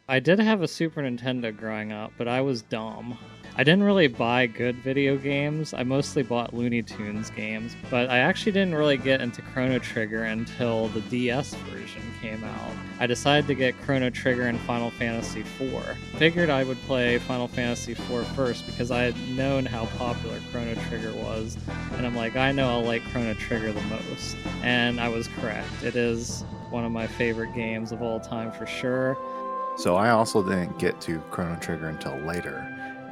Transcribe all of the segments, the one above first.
I did have a Super Nintendo growing up, but I was dumb. I didn't really buy good video games. I mostly bought Looney Tunes games, but I actually didn't really get into Chrono Trigger until the DS version came out. I decided to get Chrono Trigger and Final Fantasy IV. Figured I would play Final Fantasy IV first because I had known how popular Chrono Trigger was, and I'm like, I know I'll like Chrono Trigger the most. And I was correct. It is one of my favorite games of all time for sure. So I also didn't get to Chrono Trigger until later,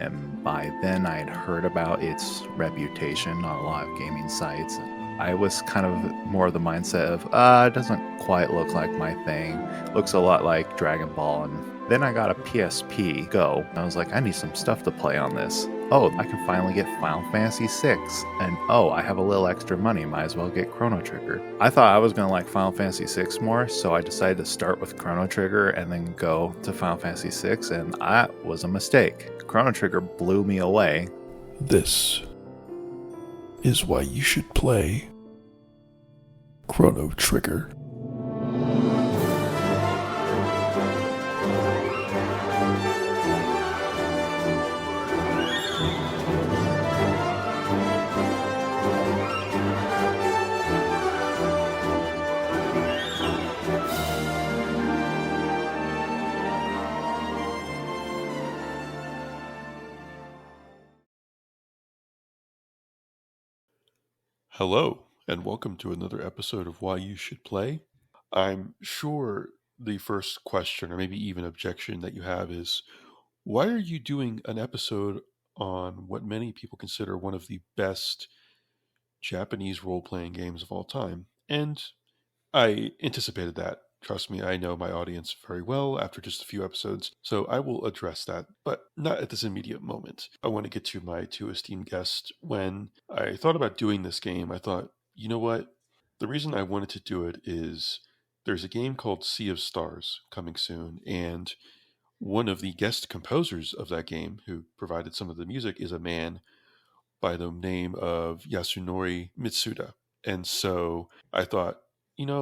and by then I had heard about its reputation on a lot of gaming sites. I was kind of more of the mindset of, it doesn't quite look like my thing. Looks a lot like Dragon Ball. And then I got a PSP Go, and I was like, I need some stuff to play on this. Oh, I can finally get Final Fantasy VI. And oh, I have a little extra money, might as well get Chrono Trigger. I thought I was going to like Final Fantasy VI more, so I decided to start with Chrono Trigger and then go to Final Fantasy VI, and that was a mistake. Chrono Trigger blew me away. This is why you should play Chrono Trigger. Hello, and welcome to another episode of Why You Should Play. I'm sure the first question, or maybe even objection that you have is, why are you doing an episode on what many people consider one of the best Japanese role-playing games of all time? And I anticipated that. Trust me, I know my audience very well after just a few episodes, so I will address that, but not at this immediate moment. I want to get to my two esteemed guests. When I thought about doing this game, I thought, you know what? The reason I wanted to do it is there's a game called Sea of Stars coming soon, and one of the guest composers of that game, who provided some of the music, is a man by the name of Yasunori Mitsuda. And so I thought,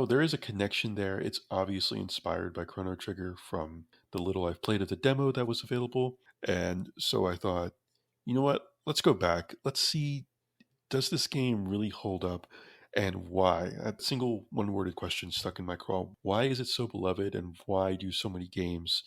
there is a connection there. It's obviously inspired by Chrono Trigger from the little I've played of the demo that was available. And so I thought, you know what? Let's go back. Let's see, does this game really hold up, and why? A single one-worded question stuck in my craw. Why is it so beloved, and why do so many games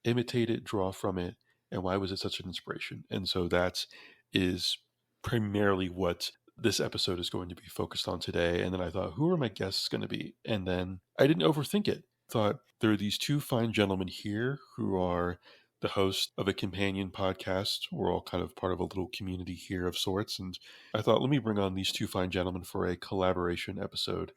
imitate it, draw from it, and why was it such an inspiration? And so that is primarily what this episode is going to be focused on today. And then I thought, who are my guests going to be? And then I didn't overthink it. Thought there are these two fine gentlemen here who are the host of a companion podcast. We're all kind of part of a little community here of sorts. And I thought, let me bring on these two fine gentlemen for a collaboration episode.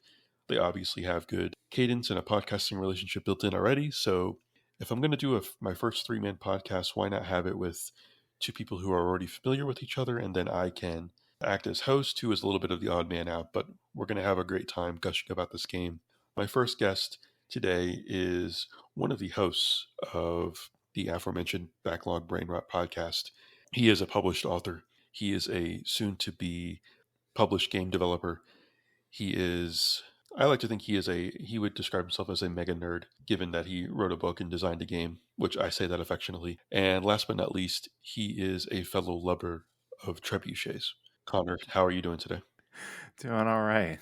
They obviously have good cadence and a podcasting relationship built in already. So if I'm going to do my first three-man podcast, why not have it with two people who are already familiar with each other, and then I can act as host, who is a little bit of the odd man out, but we're going to have a great time gushing about this game. My first guest today is one of the hosts of the aforementioned Backlog Brain Rot podcast. He is a published author. He is a soon-to-be published game developer. I like to think he would describe himself as a mega nerd, given that he wrote a book and designed a game, which I say that affectionately. And last but not least, he is a fellow lover of trebuchets. Connor, how are you doing today? Doing all right.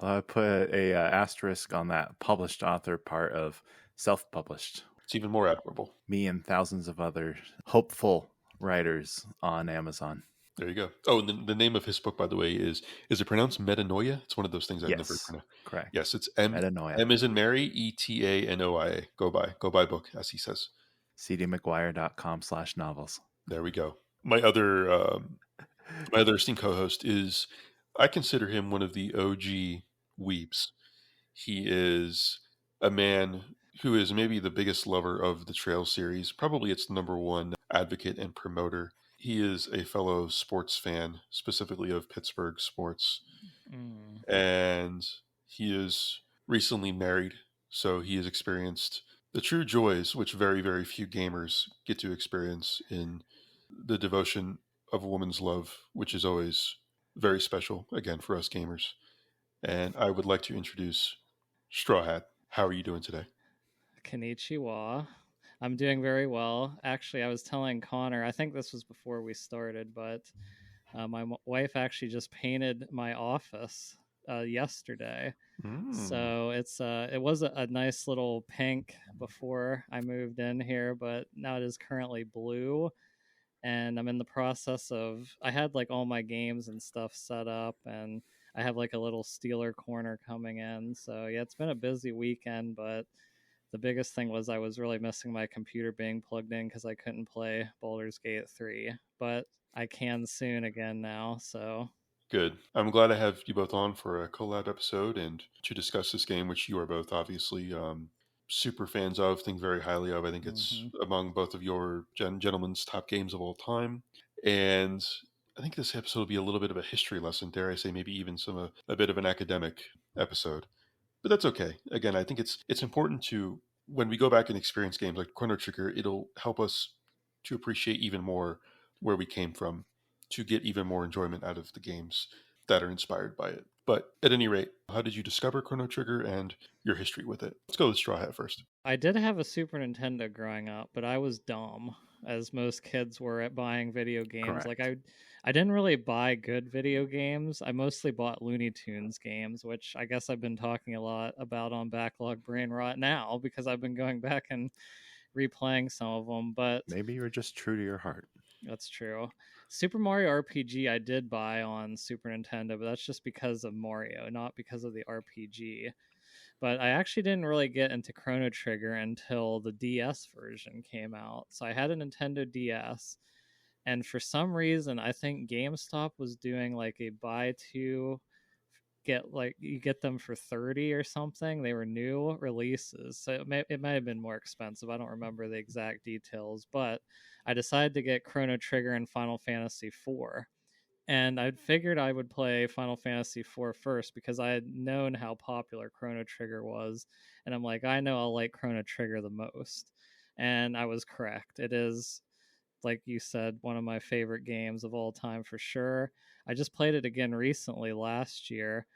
I put a asterisk on that published author part of self-published. It's even more admirable. Me and thousands of other hopeful writers on Amazon. There you go. Oh, and the name of his book, by the way, is it pronounced metanoia? It's one of those things I've never pronounced. Correct. Yes, it's Metanoia. M as in Mary, ETANOIA. Go buy book, as he says. cdmcguire.com/novels. There we go. My other esteemed co-host is, I consider him one of the OG weeps. He is a man who is maybe the biggest lover of the Trail series. Probably its number one advocate and promoter. He is a fellow sports fan, specifically of Pittsburgh sports. And he is recently married, so he has experienced the true joys which very, very few gamers get to experience in the devotion of a woman's love, which is always very special, again, for us gamers. And I would like to introduce Straw Hat. How are you doing today? Konnichiwa. I'm doing very well. Actually, I was telling Connor, I think this was before we started, but my wife actually just painted my office yesterday. Mm. So it was a nice little pink before I moved in here, but now it is currently blue. And I'm in the process of I had like all my games and stuff set up, and I have like a little Steeler corner coming in. So yeah, it's been a busy weekend, but the biggest thing was I was really missing my computer being plugged in because I couldn't play Baldur's Gate 3, but I can soon again now. So Good. I'm glad I have you both on for a collab episode and to discuss this game, which you are both obviously super fans of, think very highly of. I think it's mm-hmm. among both of your gentlemen's top games of all time. And I think this episode will be a little bit of a history lesson, dare I say, maybe even a bit of an academic episode. But that's okay. Again, I think it's important to when we go back and experience games like Chrono Trigger, it'll help us to appreciate even more where we came from, to get even more enjoyment out of the games that are inspired by it. But at any rate, how did you discover Chrono Trigger and your history with it? Let's go with Straw Hat first. I did have a Super Nintendo growing up, but I was dumb, as most kids were at buying video games. Like Correct. I didn't really buy good video games. I mostly bought Looney Tunes games, which I guess I've been talking a lot about on Backlog Brain Rot now because I've been going back and replaying some of them. But Maybe you're just true to your heart. that's true. Super Mario RPG I did buy on Super Nintendo, but that's just because of Mario, not because of the RPG. But I actually didn't really get into Chrono Trigger until the DS version came out. So I had a Nintendo DS, and for some reason, I think GameStop was doing like a buy two get like you get them for 30 or something. They were new releases, so it might have been more expensive. I don't remember the exact details, but I decided to get Chrono Trigger and Final Fantasy 4. And I figured I would play Final Fantasy 4 first because I had known how popular Chrono Trigger was, and I'm like, I know I'll like Chrono Trigger the most. And I was correct. It is, like you said, one of my favorite games of all time for sure. I just played it again recently last year.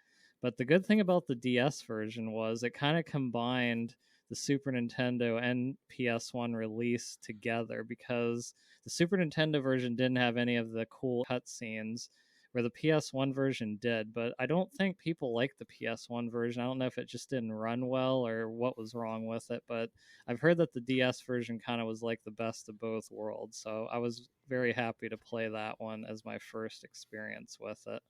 But the good thing about the DS version was it kind of combined the Super Nintendo and PS1 release together because the Super Nintendo version didn't have any of the cool cutscenes where the PS1 version did, but I don't think people like the PS1 version. I don't know if it just didn't run well or what was wrong with it, but I've heard that the DS version kind of was like the best of both worlds. So I was very happy to play that one as my first experience with it.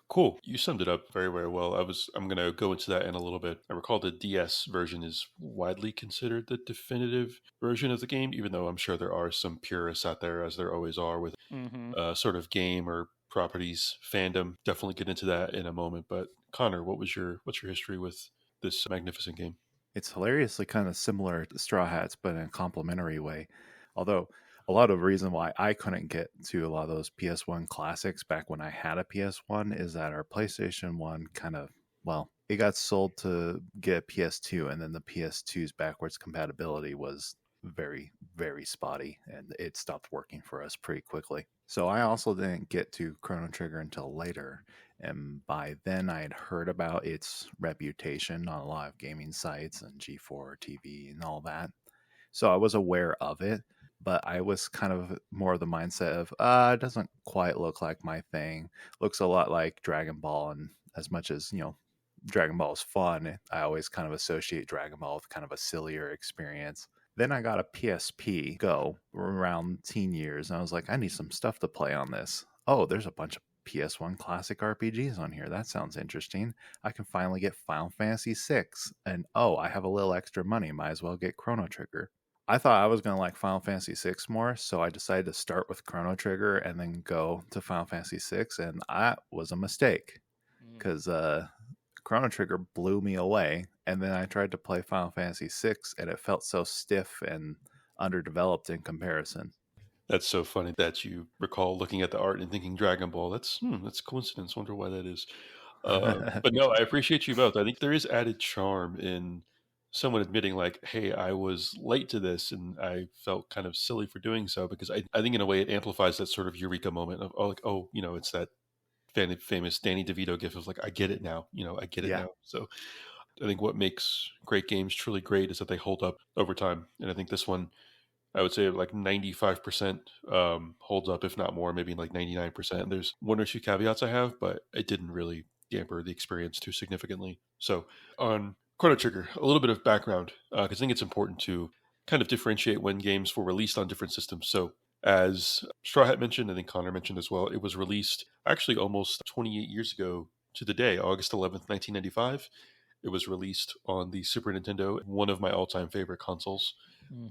Cool. You summed it up very, very well. I'm going to go into that in a little bit. I recall the DS version is widely considered the definitive version of the game, even though I'm sure there are some purists out there, as there always are with Mm-hmm. sort of game or properties fandom. Definitely get into that in a moment. But Connor, what's your history with this magnificent game? It's hilariously kind of similar to Straw Hats, but in a complimentary way. Although a lot of the reason why I couldn't get to a lot of those PS1 classics back when I had a PS1 is that our PlayStation 1 kind of, well, it got sold to get PS2, and then the PS2's backwards compatibility was very, very spotty, and it stopped working for us pretty quickly. So I also didn't get to Chrono Trigger until later, and by then I had heard about its reputation on a lot of gaming sites and G4 TV and all that. So I was aware of it, but I was kind of more of the mindset of, it doesn't quite look like my thing. Looks a lot like Dragon Ball, and as much as, Dragon Ball is fun, I always kind of associate Dragon Ball with kind of a sillier experience. Then I got a PSP Go around teen years, and I was like, I need some stuff to play on this. Oh, there's a bunch of PS1 classic RPGs on here. That sounds interesting. I can finally get Final Fantasy VI. And oh, I have a little extra money. Might as well get Chrono Trigger. I thought I was going to like Final Fantasy VI more, so I decided to start with Chrono Trigger and then go to Final Fantasy VI, and that was a mistake because Chrono Trigger blew me away. And then I tried to play Final Fantasy VI, and it felt so stiff and underdeveloped in comparison. That's so funny that you recall looking at the art and thinking Dragon Ball. That's a coincidence. Wonder why that is. But no, I appreciate you both. I think there is added charm in someone admitting, like, hey, I was late to this and I felt kind of silly for doing so, because I think in a way it amplifies that sort of eureka moment of, oh, like, oh, it's that famous Danny DeVito gif of like, I get it now, I get it Yeah. now. So I think what makes great games truly great is that they hold up over time. And I think this one, I would say like 95% holds up, if not more, maybe like 99%. There's one or two caveats I have, but it didn't really damper the experience too significantly. So on Chrono Trigger, a little bit of background, because I think it's important to kind of differentiate when games were released on different systems. So as Straw Hat mentioned, I think Connor mentioned as well, it was released actually almost 28 years ago to the day, August 11th, 1995. It was released on the Super Nintendo, one of my all-time favorite consoles,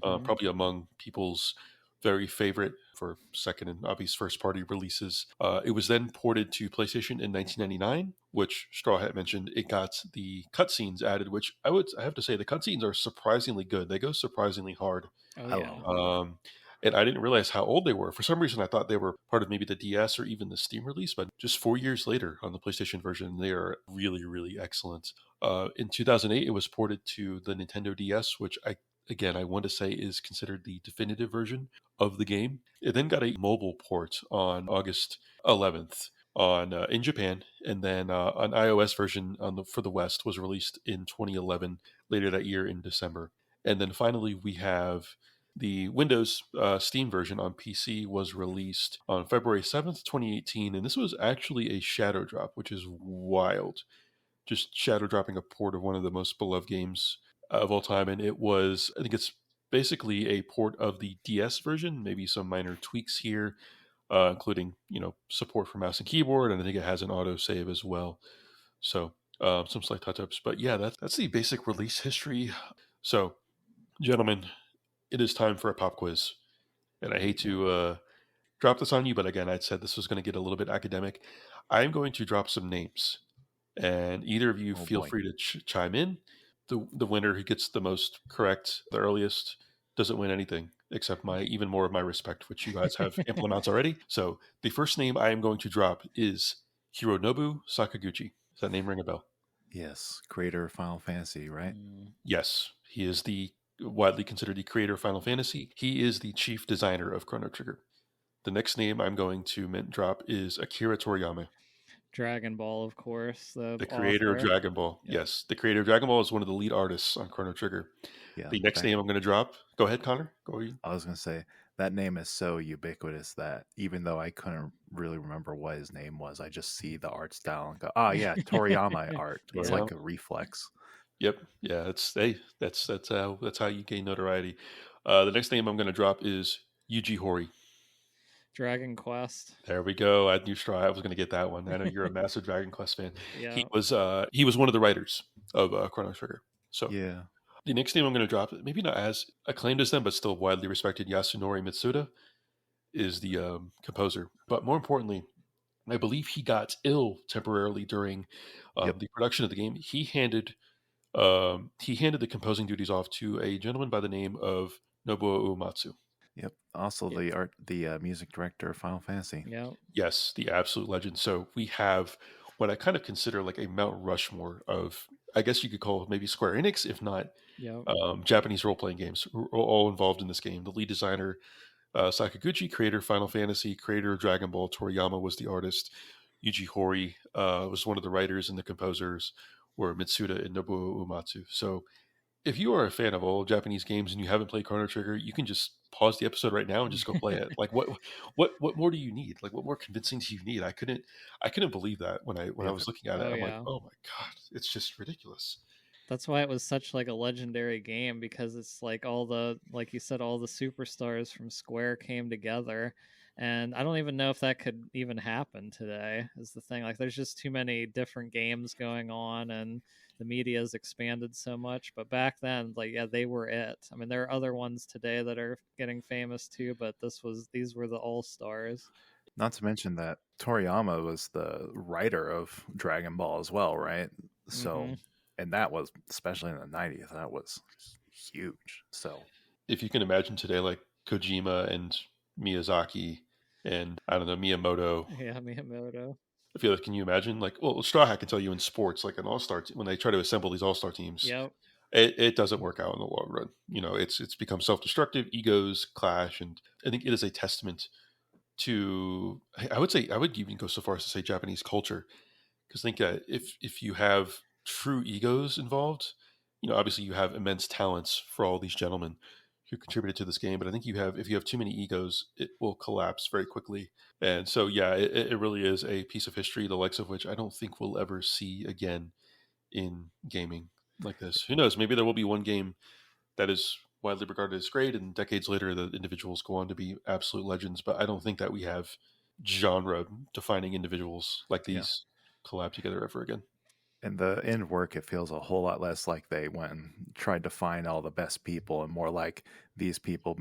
probably among people's very favorite for second and obvious first-party releases. It was then ported to PlayStation in 1999, which Straw Hat mentioned. It got the cutscenes added, which I have to say the cutscenes are surprisingly good. They go surprisingly hard. Oh I yeah. love them. And I didn't realize how old they were. For some reason, I thought they were part of maybe the DS or even the Steam release, but just 4 years later on the PlayStation version, they are really, really excellent. In 2008, it was ported to the Nintendo DS, which I want to say is considered the definitive version of the game. It then got a mobile port on August 11th on in Japan, and then an iOS version for the West was released in 2011 later that year in December. And then finally, we have the Windows Steam version on PC was released on February 7th, 2018, and this was actually a shadow drop, which is wild. Just shadow dropping a port of one of the most beloved games of all time. And I think it's basically a port of the DS version, maybe some minor tweaks here, including, support for mouse and keyboard. And I think it has an auto save as well. So some slight touch ups. But yeah, that's the basic release history. So, gentlemen, it is time for a pop quiz. And I hate to drop this on you, but again, I'd said this was going to get a little bit academic. I'm going to drop some names, and either of you Oh, feel boy. free to chime in. The winner who gets the most correct, the earliest, doesn't win anything except even more of my respect, which you guys have ample amounts already. So the first name I am going to drop is Hironobu Sakaguchi. Does that name ring a bell? Yes, creator of Final Fantasy, right? Yes, he is the widely considered the creator of Final Fantasy. He is the chief designer of Chrono Trigger. The next name I'm going to mint drop is Akira Toriyama, Dragon Ball, of course, the the creator of author. Dragon Ball. Yep. Yes, the creator of Dragon Ball is one of the lead artists on Chrono Trigger. Yeah. The next name I'm going to drop. Go ahead, Connor. Go ahead. I was going to say that name is so ubiquitous that even though I couldn't really remember what his name was, I just see the art style and go, "Oh yeah, Toriyama art." It's like a reflex. Yep. Yeah. That's how you gain notoriety. The next name I'm going to drop is Yuji Horii. Dragon Quest. There we go. I knew I was going to get that one. I know you're a massive Dragon Quest fan. Yeah. He was one of the writers of Chrono Trigger. So Yeah. the next name I'm going to drop, maybe not as acclaimed as them, but still widely respected, Yasunori Mitsuda, is the composer. But more importantly, I believe he got ill temporarily during the production of the game. He handed the composing duties off to a gentleman by the name of Nobuo Uematsu. Yep. Also the music director of Final Fantasy. Yeah. Yes, the absolute legend. So we have what I kind of consider like a Mount Rushmore of, I guess you could call maybe Square Enix, if not Japanese role-playing games, all involved in this game. The lead designer, Sakaguchi, creator of Final Fantasy, creator of Dragon Ball. Toriyama was the artist. Yuji Horii was one of the writers, and the composers were Mitsuda and Nobuo Uematsu. So if you are a fan of all Japanese games and you haven't played Chrono Trigger, you can just pause the episode right now and just go play it. Like what more do you need? Like what more convincing do you need? I couldn't believe that when I was looking at it. I'm like, oh my god, it's just ridiculous. That's why it was such like a legendary game, because it's like like you said, all the superstars from Square came together. And I don't even know if that could even happen today, is the thing. Like there's just too many different games going on, and the media has expanded so much. But back then, like, yeah, they were it. I mean, there are other ones today that are getting famous too, but these were the all-stars. Not to mention that Toriyama was the writer of Dragon Ball as well, right? So, and that was, especially in the 90s, that was huge. So, if you can imagine today, like Kojima and Miyazaki and I don't know, Miyamoto. Yeah, Miyamoto. I feel like, can you imagine? Like, well, Straw Hat can tell you in sports, like an all-star when they try to assemble these all-star teams, Yep. it doesn't work out in the long run. It's become self-destructive, egos clash, and I think it is a testament to, I would even go so far as to say Japanese culture, because I think if you have true egos involved. Obviously you have immense talents for all these gentlemen who contributed to this game, but I think if you have too many egos, it will collapse very quickly. And so, yeah, it really is a piece of history, the likes of which I don't think we'll ever see again in gaming like this. Who knows? Maybe there will be one game that is widely regarded as great, and decades later, the individuals go on to be absolute legends. But I don't think that we have genre-defining individuals like Yeah. these collab together ever again. In the end work, it feels a whole lot less like they went and tried to find all the best people, and more like these people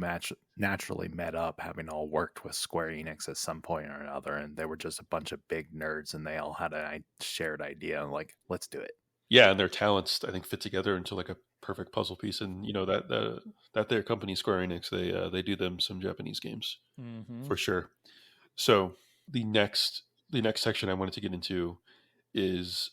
naturally met up, having all worked with Square Enix at some point or another, and they were just a bunch of big nerds, and they all had a shared idea, and like, let's do it. Yeah, and their talents, I think, fit together into like a perfect puzzle piece. And that their company Square Enix, they do them some Japanese games for sure. So the next section I wanted to get into is,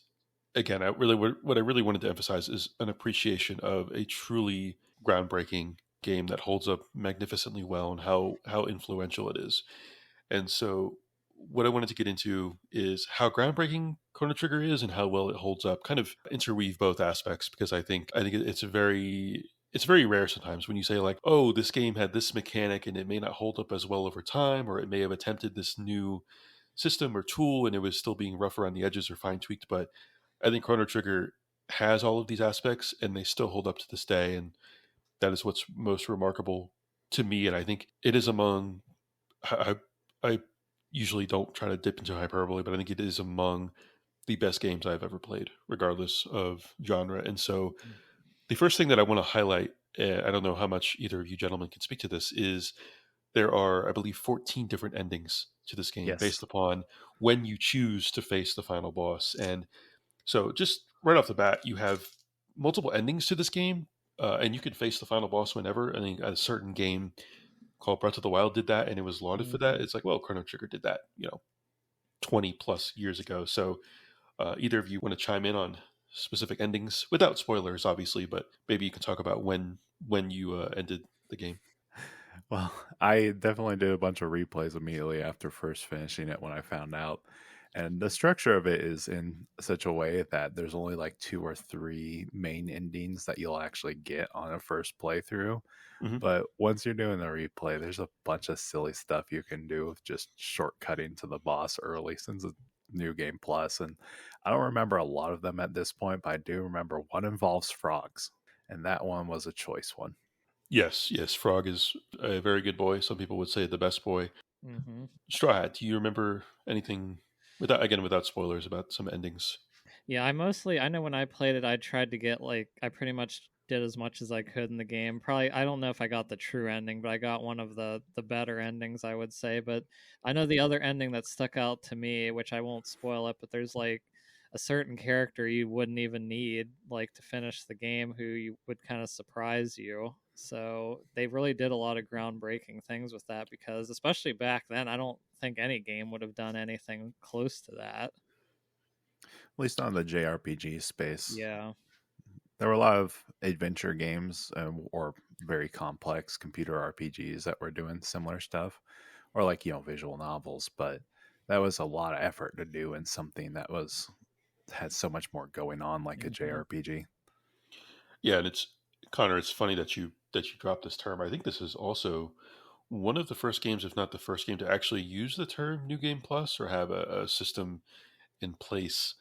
again, what I really wanted to emphasize is an appreciation of a truly groundbreaking game that holds up magnificently well, and how influential it is. And so what I wanted to get into is how groundbreaking Chrono Trigger is and how well it holds up. Kind of interweave both aspects, because I think it's very rare sometimes when you say like, oh, this game had this mechanic and it may not hold up as well over time, or it may have attempted this new system or tool and it was still being rough around the edges or fine tweaked. But I think Chrono Trigger has all of these aspects and they still hold up to this day. And that is what's most remarkable to me. And I think it is among, I, I usually don't try to dip into hyperbole, but I think it is among the best games I've ever played, regardless of genre. And so the first thing that I want to highlight, I don't know how much either of you gentlemen can speak to this, is there are, I believe, 14 different endings to this game based upon when you choose to face the final boss. And so just right off the bat, you have multiple endings to this game, and you can face the final boss whenever. I think a certain game called Breath of the Wild did that, and it was lauded for that. It's like, well, Chrono Trigger did that, 20 plus years ago. So either of you want to chime in on specific endings without spoilers, obviously, but maybe you can talk about when you ended the game. Well, I definitely did a bunch of replays immediately after first finishing it when I found out. And the structure of it is in such a way that there's only like 2 or 3 main endings that you'll actually get on a first playthrough. Mm-hmm. But once you're doing the replay, there's a bunch of silly stuff you can do with just shortcutting to the boss early, since it's New Game Plus. And I don't remember a lot of them at this point, but I do remember one involves frogs. And that one was a choice one. Yes, Frog is a very good boy. Some people would say the best boy. Straw Hat, do you remember anything, without spoilers, about some endings? Yeah, I know when I played it, I tried to get I pretty much did as much as I could in the game. Probably, I don't know if I got the true ending, but I got one of the better endings, I would say. But I know the other ending that stuck out to me, which I won't spoil it, but there's like a certain character you wouldn't even need to finish the game, who you would kind of surprise you. So they really did a lot of groundbreaking things with that, because especially back then, I don't think any game would have done anything close to that. At least on the JRPG space. Yeah. There were a lot of adventure games or very complex computer RPGs that were doing similar stuff, or visual novels, but that was a lot of effort to do in something that had so much more going on, like a JRPG. Yeah, and Connor, it's funny that you dropped this term. I think this is also one of the first games, if not the first game, to actually use the term New Game Plus, or have a system in place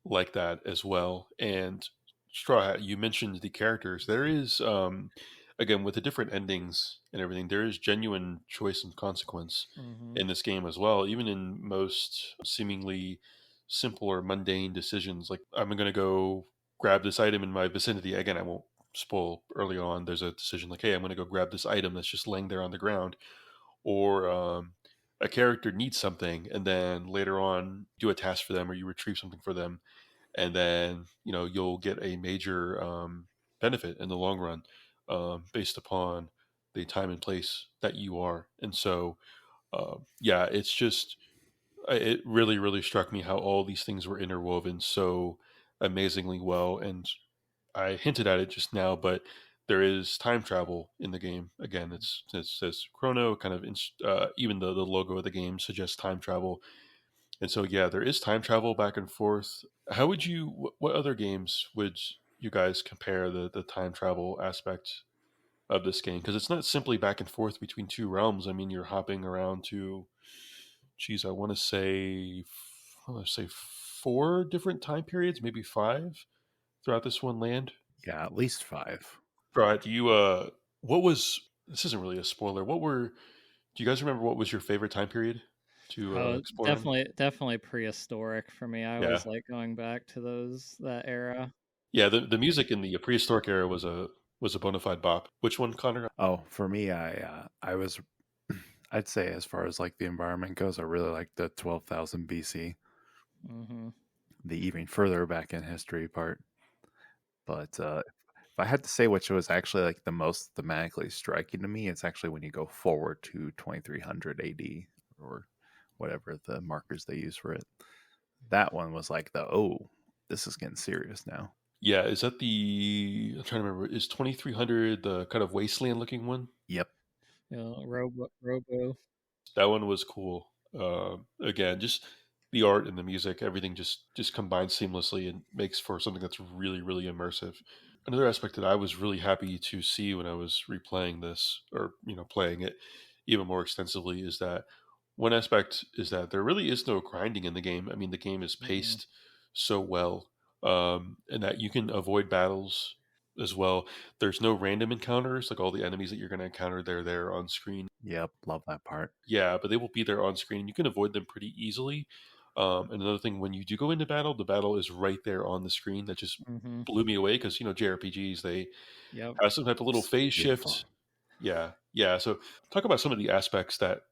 like that as well. And Straw Hat, you mentioned the characters. There is, again, with the different endings and everything, there is genuine choice and consequence in this game as well. Even in most seemingly simple or mundane decisions, like I'm going to go grab this item in my vicinity. Again, I won't spoil early on. There's a decision like, hey, I'm going to go grab this item that's just laying there on the ground. Or a character needs something, and then later on do a task for them, or you retrieve something for them, and then you'll get a major benefit in the long run, based upon the time and place that you are. And so yeah, it's just, it really, really struck me how all these things were interwoven so amazingly well. And I hinted at it just now, but there is time travel in the game. Again, it says Chrono, kind of even the logo of the game suggests time travel. And so, yeah, there is time travel back and forth. How would you, what other games would you guys compare the time travel aspect of this game? Because it's not simply back and forth between two realms. I mean, you're hopping around to, geez, I want to say four different time periods, maybe five throughout this one land. Yeah, at least 5. Right. Do you, what was, this isn't really a spoiler. Do you guys remember what was your favorite time period to Oh, explore in? definitely prehistoric for me. I Yeah. always like going back to that era. Yeah, the music in the prehistoric era was a bona fide bop. Which one, Connor? Oh, for me, I was, I'd say as far as like the environment goes, I really like the 12,000 BC, Hmm. the even further back in history part. But if I had to say which was actually like the most thematically striking to me, it's actually when you go forward to 2300 AD or whatever the markers they use for it. That one was like this is getting serious now. Yeah, is that I'm trying to remember. Is 2300 the kind of wasteland looking one? Yep. You know, Robo. That one was cool. Again, just the art and the music, everything just combines seamlessly and makes for something that's really really immersive. Another aspect that I was really happy to see when I was replaying this, or playing it even more extensively, is that one aspect is that there really is no grinding in the game. I mean, the game is Hmm. paced so well, and that you can avoid battles as well. There's no random encounters, like all the enemies that you're going to encounter, they're there on screen. Yep. Love that part. Yeah, but they will be there on screen. You can avoid them pretty easily. And another thing, when you do go into battle, the battle is right there on the screen. That just Hmm. blew me away because JRPGs, they Yep. have some type of little It's phase beautiful. shift. Yeah, yeah. So talk about some of the aspects that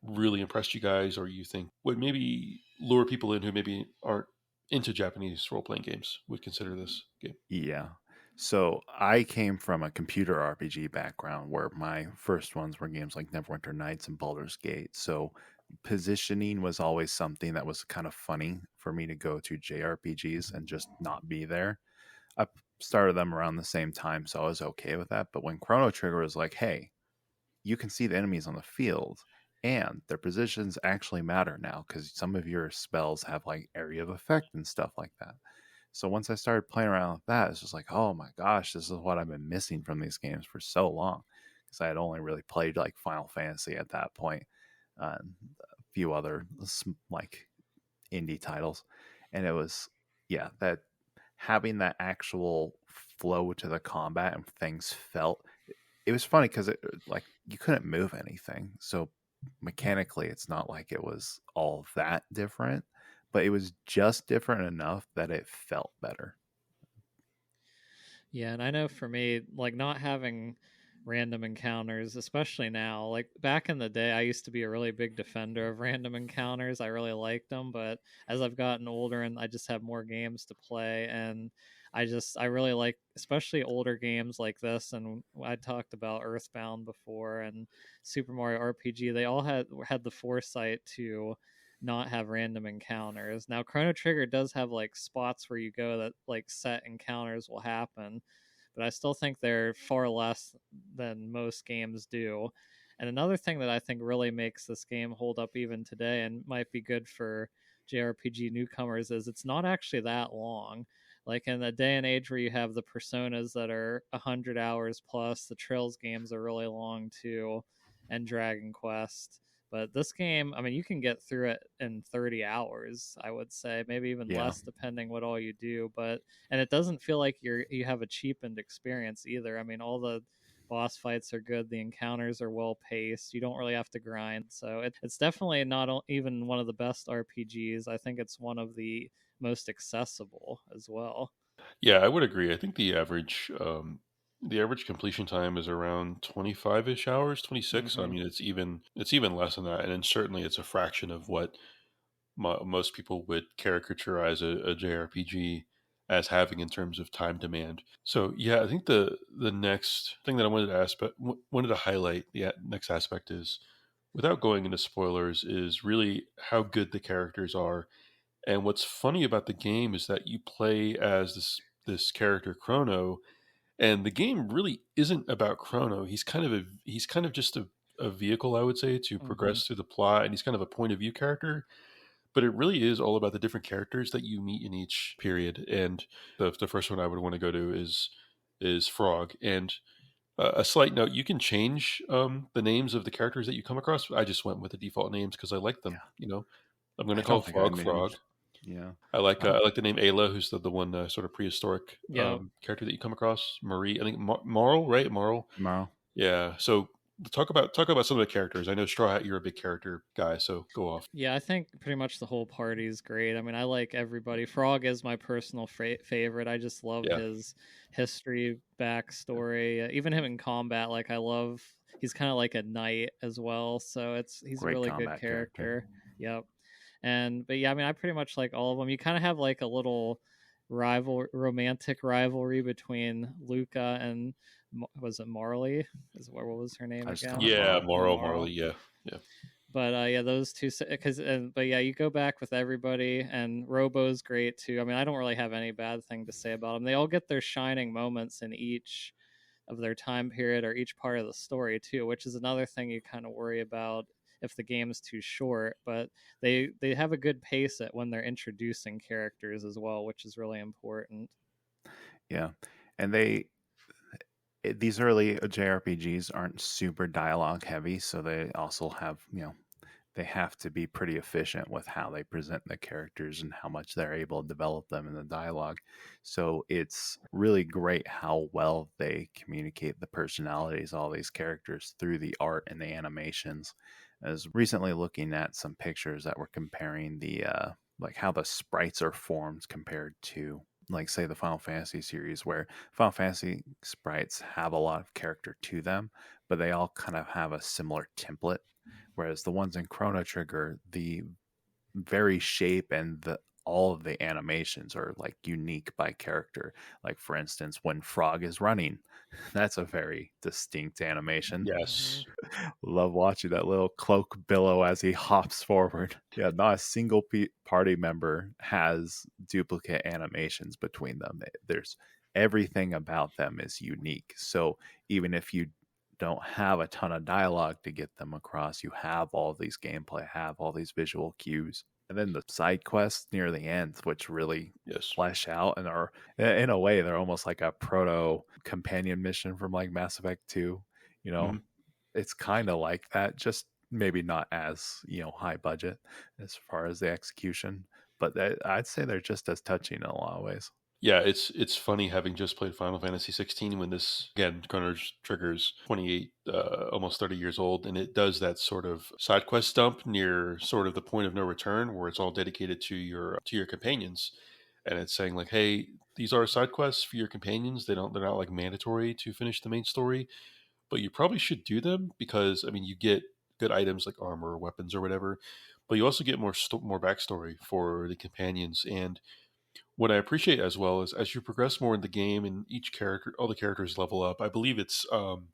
really impressed you guys, or you think would maybe lure people in who maybe aren't into Japanese role playing games would consider this game. Yeah. So I came from a computer RPG background where my first ones were games like Neverwinter Nights and Baldur's Gate. So positioning was always something that was kind of funny for me to go to JRPGs and just not be there. I started them around the same time, so I was okay with that. But when Chrono Trigger was like, hey, you can see the enemies on the field and their positions actually matter now because some of your spells have like area of effect and stuff like that. So once I started playing around with that, it's just like, oh my gosh, this is what I've been missing from these games for so long. Because I had only really played like Final Fantasy at that point, and a few other like indie titles, and it was that having that actual flow to the combat and things felt. It was funny because it like you couldn't move anything, so mechanically it's not like it was all that different, but it was just different enough that it felt better. Yeah, and I know for me, like not having random encounters, especially now, like back in the day, I used to be a really big defender of random encounters. I really liked them, but as I've gotten older and I just have more games to play, and I really like, especially older games like this. And I talked about Earthbound before and Super Mario RPG. They all had the foresight to not have random encounters. Now Chrono Trigger does have like spots where you go that like set encounters will happen, but I still think they're far less than most games do. And another thing that I think really makes this game hold up even today and might be good for JRPG newcomers is it's not actually that long. Like in a day and age where you have the personas that are 100 hours plus, the Trails games are really long too, and Dragon Quest. But this game, I mean, you can get through it in 30 hours, I would say, maybe even Yeah, less depending what all you do. But and it doesn't feel like you have a cheapened experience either. I mean, all the boss fights are good, the encounters are well paced. You don't really have to grind, so it's definitely not even one of the best RPGs. I think it's one of the most accessible as well. Yeah, I would agree. I think the average completion time is around 25-ish hours, 26. So, I Hmm. mean, it's even less than that, and then certainly it's a fraction of what most people would caricaturize a JRPG as having in terms of time demand. So, yeah, I think the next thing that I wanted to highlight, the next aspect is, without going into spoilers, is really how good the characters are. And what's funny about the game is that you play as this character Chrono, and the game really isn't about Chrono. He's kind of just a vehicle, I would say, to Hmm. progress through the plot, and he's kind of a point of view character. but it really is all about the different characters that you meet in each period. And the first one I would want to go to is Frog. And a slight note: you can change the names of the characters that you come across. I just went with the default names because I like them. I'm going to I call don't think I Frog Frog. managed. Yeah. I like the name Ayla, who's the one sort of prehistoric Yeah. character that you come across. Marie, I think Marl, right? Marl. Tomorrow. Yeah. So talk about some of the characters. I know Straw Hat, you're a big character guy, so go off. Yeah, I think pretty much the whole party is great. I mean, I like everybody. Frog is my personal favorite. I just love Yeah. his history, backstory, even him in combat. Like, I love. He's kind of like a knight as well, so he's Great a really good combat character. Yep. But yeah, I mean, I pretty much like all of them. You kind of have like a little romantic rivalry between Luca and was it Marley? What was her name I just again? call her Yeah, Marl. Marley. Yeah. But yeah, those two. But yeah, you go back with everybody, and Robo's great too. I mean, I don't really have any bad thing to say about them. They all get their shining moments in each of their time period or each part of the story too, which is another thing you kind of worry about if the game's too short. But they have a good pace at when they're introducing characters as well, which is really important. Yeah, and these early JRPGs aren't super dialogue heavy, so they also have, they have to be pretty efficient with how they present the characters and how much they're able to develop them in the dialogue. So it's really great how well they communicate the personalities of all these characters through the art and the animations. I was recently looking at some pictures that were comparing the like how the sprites are formed compared to, like, say, the Final Fantasy series, where Final Fantasy sprites have a lot of character to them, but they all kind of have a similar template. Whereas the ones in Chrono Trigger, the very shape and all of the animations are like unique by character. Like, for instance, when Frog is running, that's a very distinct animation. Yes. Love watching that little cloak billow as he hops forward. Yeah, not a single party member has duplicate animations between them. There's everything about them is unique. So even if you don't have a ton of dialogue to get them across, you have all these gameplay, have all these visual cues. And then the side quests near the end, which really Yes. flesh out and are, in a way, they're almost like a proto companion mission from like Mass Effect 2. Mhm. It's kind of like that, just maybe not as, high budget as far as the execution. But I'd say they're just as touching in a lot of ways. Yeah, it's funny having just played Final Fantasy 16 when this, again, Chrono Trigger's 28, almost 30 years old, and it does that sort of side quest dump near sort of the point of no return, where it's all dedicated to your companions, and it's saying like, hey, these are side quests for your companions. They're not like mandatory to finish the main story, but you probably should do them because, I mean, you get good items like armor or weapons or whatever, but you also get more backstory for the companions. And what I appreciate as well is as you progress more in the game and all the characters level up. I believe it's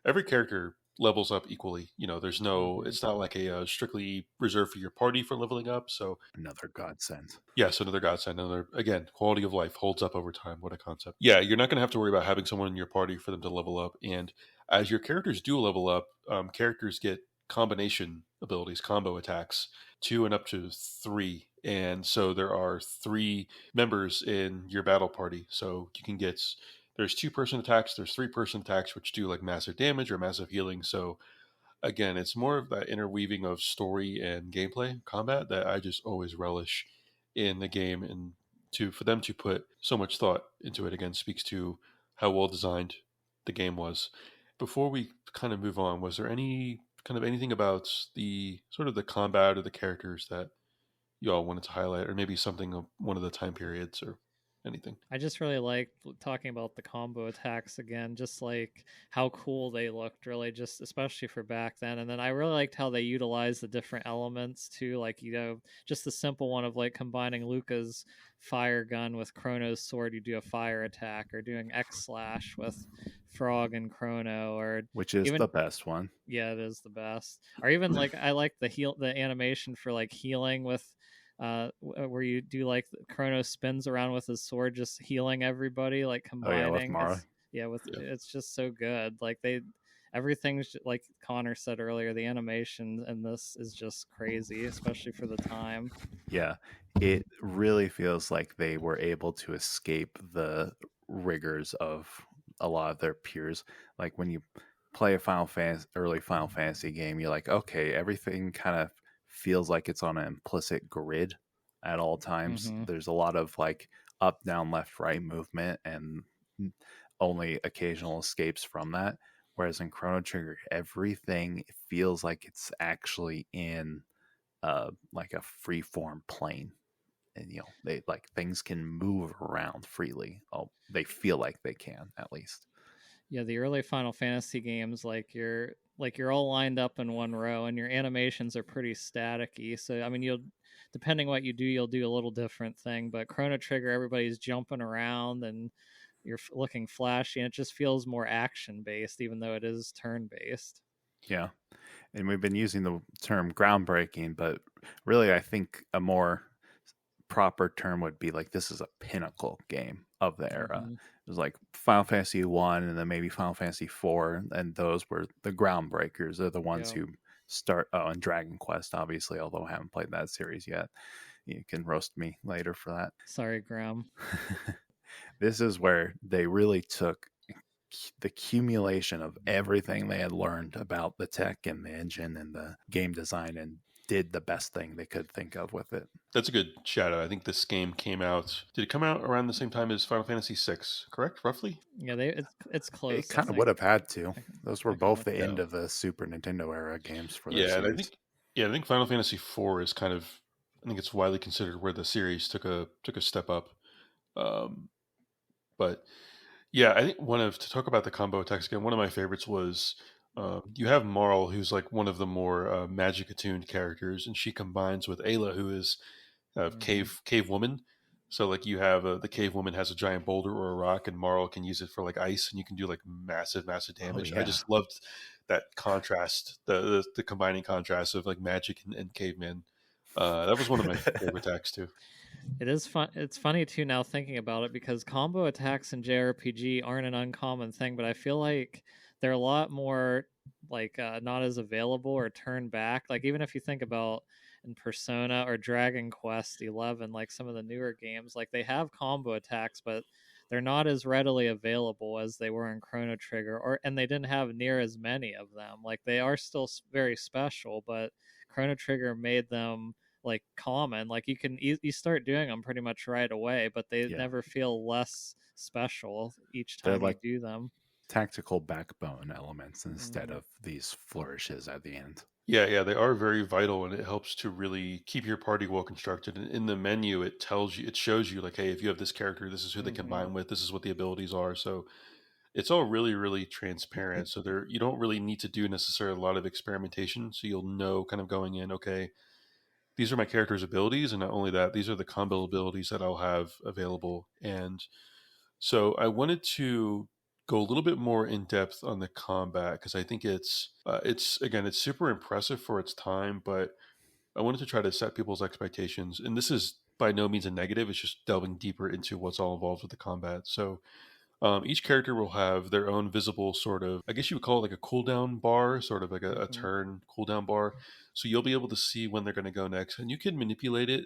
every character levels up equally. There's no, it's not like a strictly reserved for your party for leveling up. So Another godsend. yes, another godsend, another, again, quality of life holds up over time. What a concept. Yeah, you're not going to have to worry about having someone in your party for them to level up. And as your characters do level up, characters get combination abilities, combo attacks, 2 and up to 3. And so there are 3 members in your battle party. So you can get, there's 2-person attacks, there's 3-person attacks, which do like massive damage or massive healing. So again, it's more of that interweaving of story and gameplay combat that I just always relish in the game. And for them to put so much thought into it, again, speaks to how well designed the game was. Before we kind of move on, was there anything about the sort of the combat or the characters that you all wanted to highlight, or maybe something of one of the time periods or anything? I just really like talking about the combo attacks again, just like how cool they looked, really, just especially for back then. And then I really liked how they utilized the different elements too, like, just the simple one of like combining Luca's fire gun with Chrono's sword. You do a fire attack, or doing X slash with Frog and Chrono, or Which is even the best one. yeah, it is the best. Or even like I like the animation for like healing with where you do like Chrono spins around with his sword, just healing everybody, like Oh yeah, with combining. Mara. It's just so good. Like they, everything's like Connor said earlier, the animation in this is just crazy, especially for the time. Yeah, it really feels like they were able to escape the rigors of a lot of their peers. Like when you play a early Final Fantasy game, you're like, okay, everything kind of feels like it's on an implicit grid at all times. Mm-hmm. There's a lot of like up, down, left, right movement, and only occasional escapes from that. Whereas in Chrono Trigger, everything feels like it's actually in like a free form plane, and they like things can move around freely. Oh, they feel like they can, at least. Yeah, the early Final Fantasy games, you're all lined up in one row, and your animations are pretty staticky. So I mean, you'll depending what you do, you'll do a little different thing. But Chrono Trigger, everybody's jumping around and you're looking flashy, and it just feels more action based, even though it is turn based. Yeah, and we've been using the term groundbreaking, but really I think a more proper term would be like this is a pinnacle game of the era. Mm-hmm. It was like Final Fantasy 1 and then maybe Final Fantasy 4, and those were the groundbreakers. They're the ones Yeah. who start. Oh, and Dragon Quest, obviously, although I haven't played that series yet. You can roast me later for that. Sorry, Graham. This is where they really took the accumulation of everything they had learned about the tech and the engine and the game design and did the best thing they could think of with it. That's a good shout out. I think this game came out. Did it come out around the same time as Final Fantasy VI? Correct, roughly. Yeah, it's close. It kind of would have had to. Those were I can both look the it end up. of the Super Nintendo era games for Yeah, their and I series. think I think Final Fantasy IV is kind of. I think it's widely considered where the series took a step up. But yeah, I think to talk about the combo attacks again. One of my favorites was you have Marl, who's like one of the more magic attuned characters, and she combines with Ayla, who is Mhm. cave woman. So like you have the cave woman has a giant boulder or a rock, and Marl can use it for like ice, and you can do like massive Oh damage. I yeah, just loved that contrast, the combining contrast of like magic and caveman. That was one of my favorite attacks too. It is fun. It's funny too now thinking about it because combo attacks in JRPG aren't an uncommon thing, but I feel like they're a lot more not as available or turned back. Like even if you think about in Persona or Dragon Quest 11, like some of the newer games, like they have combo attacks, but they're not as readily available as they were in Chrono Trigger, and they didn't have near as many of them. Like they are still very special, but Chrono Trigger made them like common. Like you start doing them pretty much right away, but they yeah. never feel less special each They're time you like do them. tactical backbone elements instead Mm-hmm. of these flourishes at the end. Yeah, they are very vital, and it helps to really keep your party well constructed. And in the menu, it shows you like, hey, if you have this character, this is who they Mm-hmm. combine with, this is what the abilities are. So it's all really, really transparent. So you don't really need to do necessarily a lot of experimentation. So you'll know kind of going in, okay, these are my character's abilities, and not only that, these are the combo abilities that I'll have available. And so I wanted to go a little bit more in depth on the combat because I think it's again it's super impressive for its time, but I wanted to try to set people's expectations. And this is by no means a negative; it's just delving deeper into what's all involved with the combat. So each character will have their own visible sort of, I guess you would call it like a cooldown bar, sort of like a Mm-hmm. turn cooldown bar. So you'll be able to see when they're going to go next, and you can manipulate it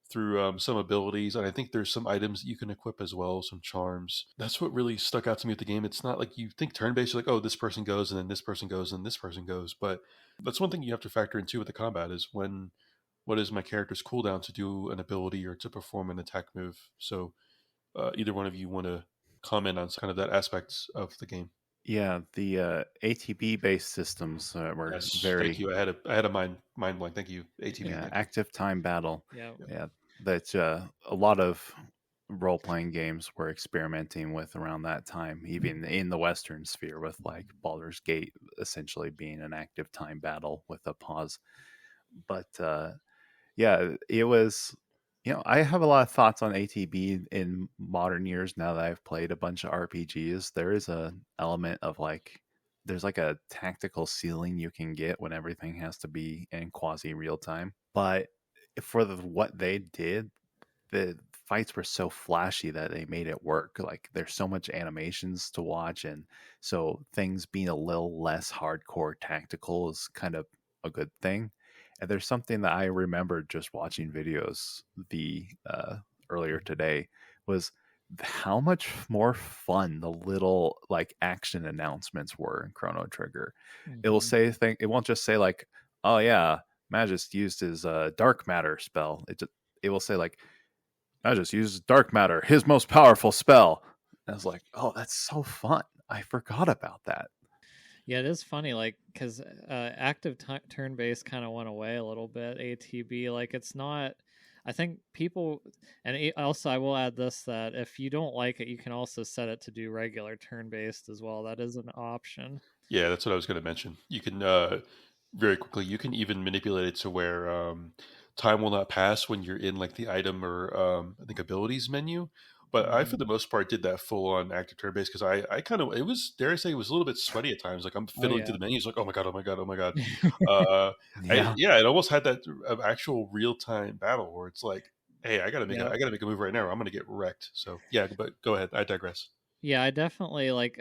through some abilities. And I think there's some items that you can equip as well, some charms. That's what really stuck out to me with the game. It's not like you think turn based, you're like, oh, this person goes, and then this person goes, and this person goes. But that's one thing you have to factor into with the combat is what is my character's cooldown to do an ability or to perform an attack move. So either one of you want to comment on kind of that aspects of the game? Yeah, the ATB based systems were Yes, thank very you. I had a mind blank. Thank you, ATB. yeah Thank you. active time battle. Yeah. Yep. Yeah, that a lot of role playing games were experimenting with around that time, even in the Western sphere, with like Baldur's Gate essentially being an active time battle with a pause. But yeah, it was. I have a lot of thoughts on ATB in modern years now that I've played a bunch of RPGs. There is a element of like there's like a tactical ceiling you can get when everything has to be in quasi real time. But for what they did, the fights were so flashy that they made it work. Like there's so much animations to watch, and so things being a little less hardcore tactical is kind of a good thing. And there's something that I remembered just watching videos the earlier today was how much more fun the little like action announcements were in Chrono Trigger. It will say thing. It won't just say like, "Oh yeah, Magus used his dark matter spell." It will say like, "Magus used dark matter, his most powerful spell." And I was like, "Oh, that's so fun! I forgot about that." Yeah, it is funny, like, because active turn based kind of went away a little bit. ATB, like, it's not. I think people, and also I will add this, that if you don't like it, you can also set it to do regular turn based as well. That is an option. Yeah, that's what I was going to mention. You can very quickly. You can even manipulate it to where time will not pass when you're in like the item or I think abilities menu. But I, for the most part, did that full on active turn based because I kind of, it was, dare I say, it was a little bit sweaty at times. Like I'm Oh fiddling yeah. through the menus, like oh my god, oh my god, oh my god. Uh, Yeah, yeah, it almost had that actual real time battle where it's like, hey, Yeah. I gotta make a move right now, or I'm gonna get wrecked. So yeah, but go ahead. I digress. Yeah, I definitely like.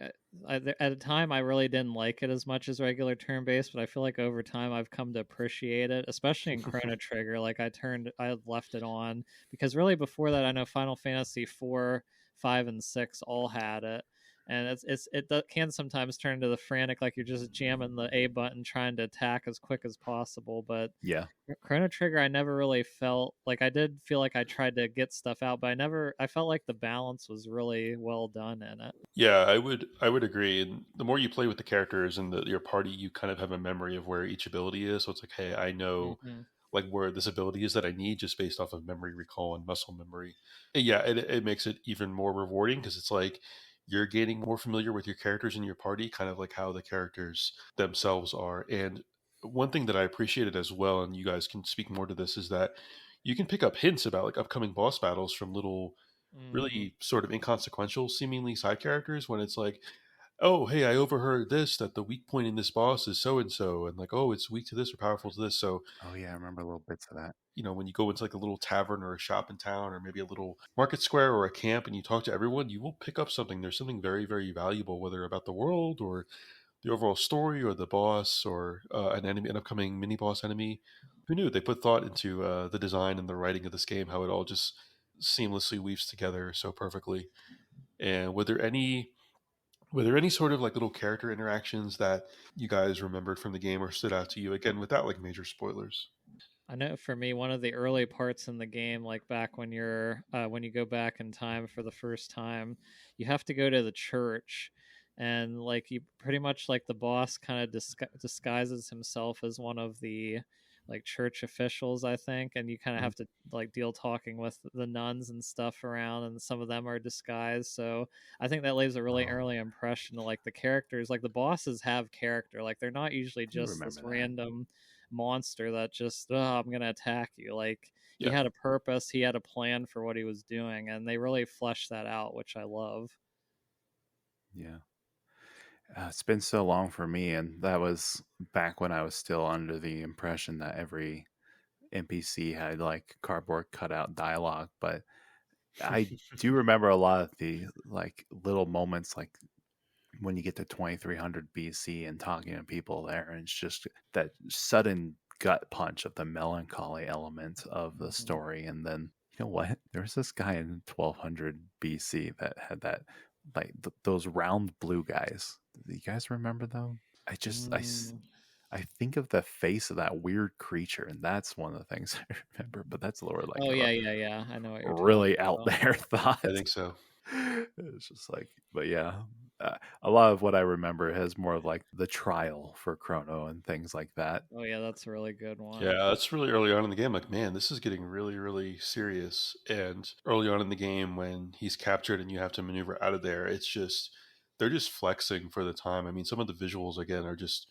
At a time, I really didn't like it as much as regular turn based, but I feel like over time I've come to appreciate it, especially in Chrono Trigger. Like I left it on because really before that, I know Final Fantasy 4, 5, and 6 all had it, and can sometimes turn to the frantic, like you're just jamming the A button trying to attack as quick as possible, but yeah. Chrono Trigger, I never really felt like I did feel like I tried to get stuff out, but I felt like the balance was really well done in it. Yeah, I would agree. And the more you play with the characters and your party, you kind of have a memory of where each ability is. So it's like, hey, I know Mm-hmm. like where this ability is that I need just based off of memory recall and muscle memory. And yeah, it makes it even more rewarding because it's like you're getting more familiar with your characters in your party, kind of like how the characters themselves are. And one thing that I appreciated as well, and you guys can speak more to this, is that you can pick up hints about like upcoming boss battles from little Mm-hmm. really sort of inconsequential seemingly side characters when it's like, oh hey, I overheard this, that the weak point in this boss is so and so, and like, oh, it's weak to this or powerful to this. So Oh yeah, I remember little bits of that. when you go into like a little tavern or a shop in town or maybe a little market square or a camp and you talk to everyone, you will pick up something. There's something very very valuable, whether about the world or the overall story or the boss or an enemy, an upcoming mini boss enemy. Who knew? They put thought into the design and the writing of this game, how it all just seamlessly weaves together so perfectly. And were there any sort of like little character interactions that you guys remembered from the game or stood out to you, again without like major spoilers? I know for me, one of the early parts in the game, like back when you go back in time for the first time, you have to go to the church, and like you pretty much like the boss kind of disguises himself as one of the like church officials, I think, and you kind of Mhm. have to like deal talking with the nuns and stuff around, and some of them are disguised. So I think that leaves a really Oh, early impression of like the characters, like the bosses have character, like they're not usually I do just this remember that. random monster that just, oh, I'm gonna attack you. Like he Yeah. had a purpose, he had a plan for what he was doing, and they really fleshed that out, which I love. Yeah. It's been so long for me, and that was back when I was still under the impression that every NPC had like cardboard cutout dialogue. But I do remember a lot of the like little moments, like when you get to 2300 BC and talking to people there, and it's just that sudden gut punch of the melancholy element of the Mhm. story. And then, you know what? There's this guy in 1200 BC that had that, like those round blue guys. Do you guys remember them? Mm. I think of the face of that weird creature, and that's one of the things I remember. But that's lower like Oh a yeah, yeah, yeah. I know what you're really talking out about. there I thought. think so. It's just like, but yeah, a lot of what I remember has more of like the trial for Chrono and things like that. Oh yeah, that's a really good one. Yeah, that's really early on in the game. Like, man, this is getting really, really serious. And early on in the game, when he's captured and you have to maneuver out of there, it's just, they're just flexing for the time. I mean, some of the visuals, again, are just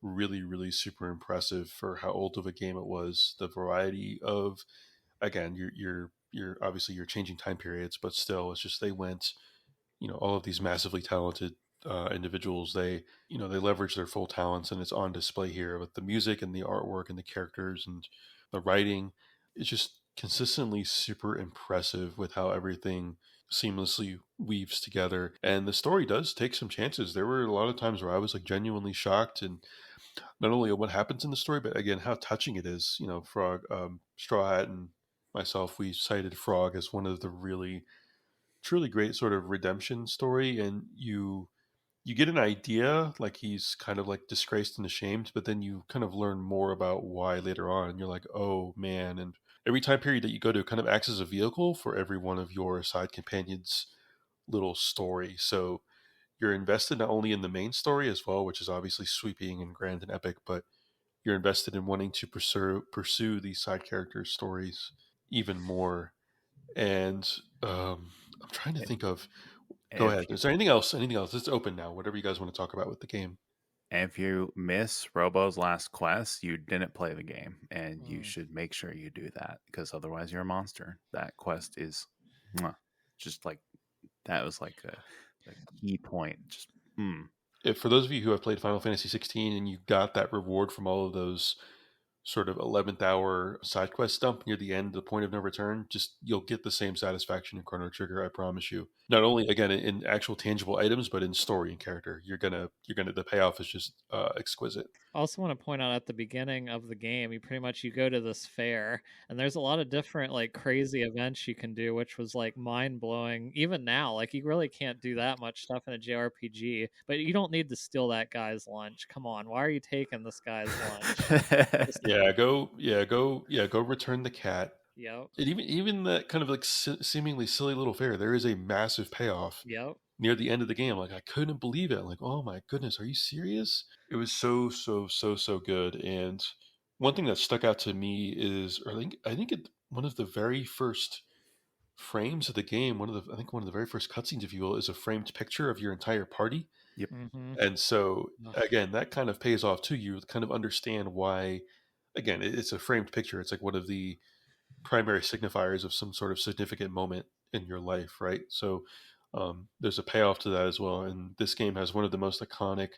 really, really super impressive for how old of a game it was. The variety of, again, you're obviously you're changing time periods, but still, it's just they went, all of these massively talented individuals, they leverage their full talents, and it's on display here with the music and the artwork and the characters and the writing. It's just consistently super impressive with how everything seamlessly weaves together. And the story does take some chances. There were a lot of times where I was like genuinely shocked, and not only at what happens in the story, but again how touching it is. You know, Frog, Straw Hat, and myself, we cited Frog as one of the really truly great sort of redemption story, and you get an idea like he's kind of like disgraced and ashamed, but then you kind of learn more about why later on, and you're like, oh man. And every time period that you go to kind of acts as a vehicle for every one of your side companions' little story. So you're invested not only in the main story as well, which is obviously sweeping and grand and epic, but you're invested in wanting to pursue these side characters' stories even more. And I'm trying to think of. Go If ahead. Is there anything else? Anything else? It's open now. Whatever you guys want to talk about with the game. if you miss Robo's last quest, you didn't play the game, and you Mm. should make sure you do that because otherwise you're a monster. That quest is mwah, just like that was like a key point. Just If for those of you who have played Final Fantasy 16 and you got that reward from all of those sort of 11th hour side quest dump near the end, the point of no return, just you'll get the same satisfaction in Chrono Trigger, I promise you. Not only again in actual tangible items, but in story and character. You're gonna the payoff is just exquisite. I also want to point out at the beginning of the game, you go to this fair, and there's a lot of different like crazy events you can do, which was like mind blowing. Even now, like you really can't do that much stuff in a JRPG, but you don't need to steal that guy's lunch. Come on, why are you taking this guy's lunch? Just, Go return the cat. yep, And even that kind of like seemingly silly little fair, there is a massive payoff yep. near the end of the game. Like I couldn't believe it. I'm like, oh my goodness, are you serious? It was so good. And one thing that stuck out to me is, or I think one of the very first frames of the game, one of the very first cutscenes, if you will, is a framed picture of your entire party. Yep. Mm-hmm. And so again, that kind of pays off too. You kind of understand why. Again, it's a framed picture. It's like one of the primary signifiers of some sort of significant moment in your life, right? So there's a payoff to that as well. And this game has one of the most iconic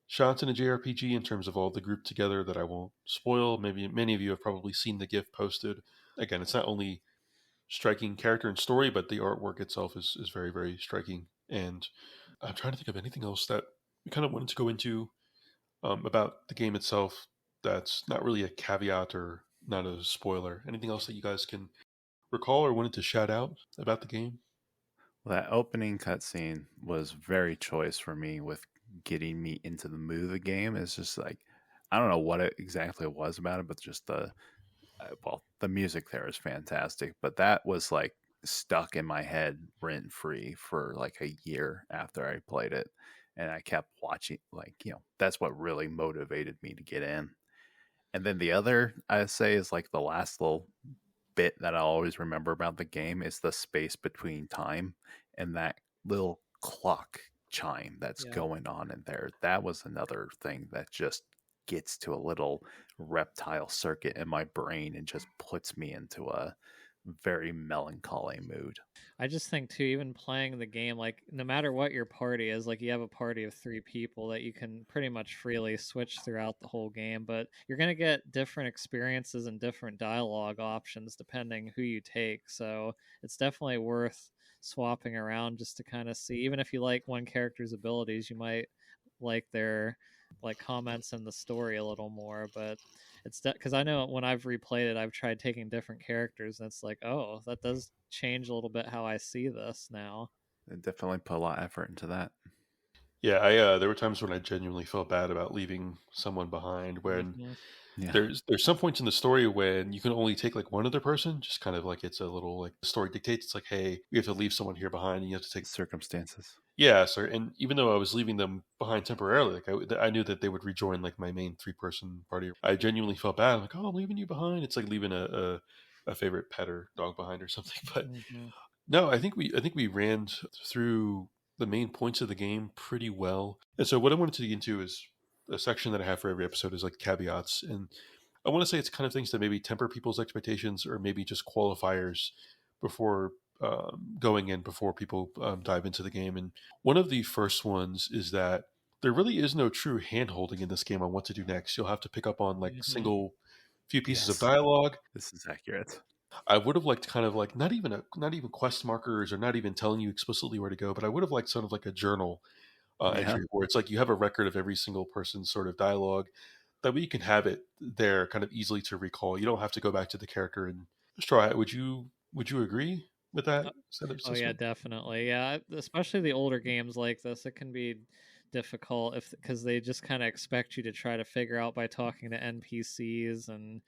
shots in a JRPG in terms of all the group together that I won't spoil. Maybe many of you have probably seen the GIF posted. Again, it's not only striking character and story, but the artwork itself is very, very striking. And I'm trying to think of anything else that we kind of wanted to go into about the game itself that's not really a caveat or not a spoiler. Anything else that you guys can recall or wanted to shout out about the game? Well, that opening cutscene was very choice for me with getting me into the mood of the game. It's just like I don't know what it exactly was about it, but just the music there is fantastic. But that was like stuck in my head rent free for like a year after I played it, and I kept watching. Like that's what really motivated me to get in. And then the other I say is like the last little bit that I always remember about the game is the space between time and that little clock chime that's Yeah. going on in there. That was another thing that just gets to a little reptile circuit in my brain and just puts me into a very melancholy mood. I just think too, even playing the game, like no matter what your party is, like you have a party of 3 people that you can pretty much freely switch throughout the whole game, but you're gonna get different experiences and different dialogue options depending who you take. So it's definitely worth swapping around just to kind of see. Even if you like one character's abilities, you might like their like comments in the story a little more, but it's because I know when I've replayed it, I've tried taking different characters, and it's like, oh, that does change a little bit how I see this now. They definitely put a lot of effort into that. Yeah, there were times when I genuinely felt bad about leaving someone behind. When Mm-hmm. Yeah. there's some points in the story when you can only take like one other person, just kind of like it's a little like the story dictates. It's like, hey, we have to leave someone here behind, and you have to take. Circumstances. Yeah, so and even though I was leaving them behind temporarily, like I knew that they would rejoin like my main 3-person party. I genuinely felt bad. I'm like, oh, I'm leaving you behind. It's like leaving a favorite pet or dog behind or something. But Mm-hmm. no, I think we ran through the main points of the game pretty well. And so what I wanted to get into is a section that I have for every episode is like caveats, and I want to say it's kind of things that maybe temper people's expectations or maybe just qualifiers before going in before people dive into the game. And one of the first ones is that there really is no true hand holding in this game on what to do next. You'll have to pick up on like Mm-hmm. single few pieces of Yes. dialogue. This is accurate. I would have liked kind of like not even quest markers or not even telling you explicitly where to go, but I would have liked sort of like a journal Yeah. entry where it's like you have a record of every single person's sort of dialogue. That way you can have it there kind of easily to recall. You don't have to go back to the character and just try it. Would you agree with that Uh, setup Oh yeah, system? definitely. Yeah, especially the older games like this, it can be difficult if because they just kind of expect you to try to figure out by talking to NPCs and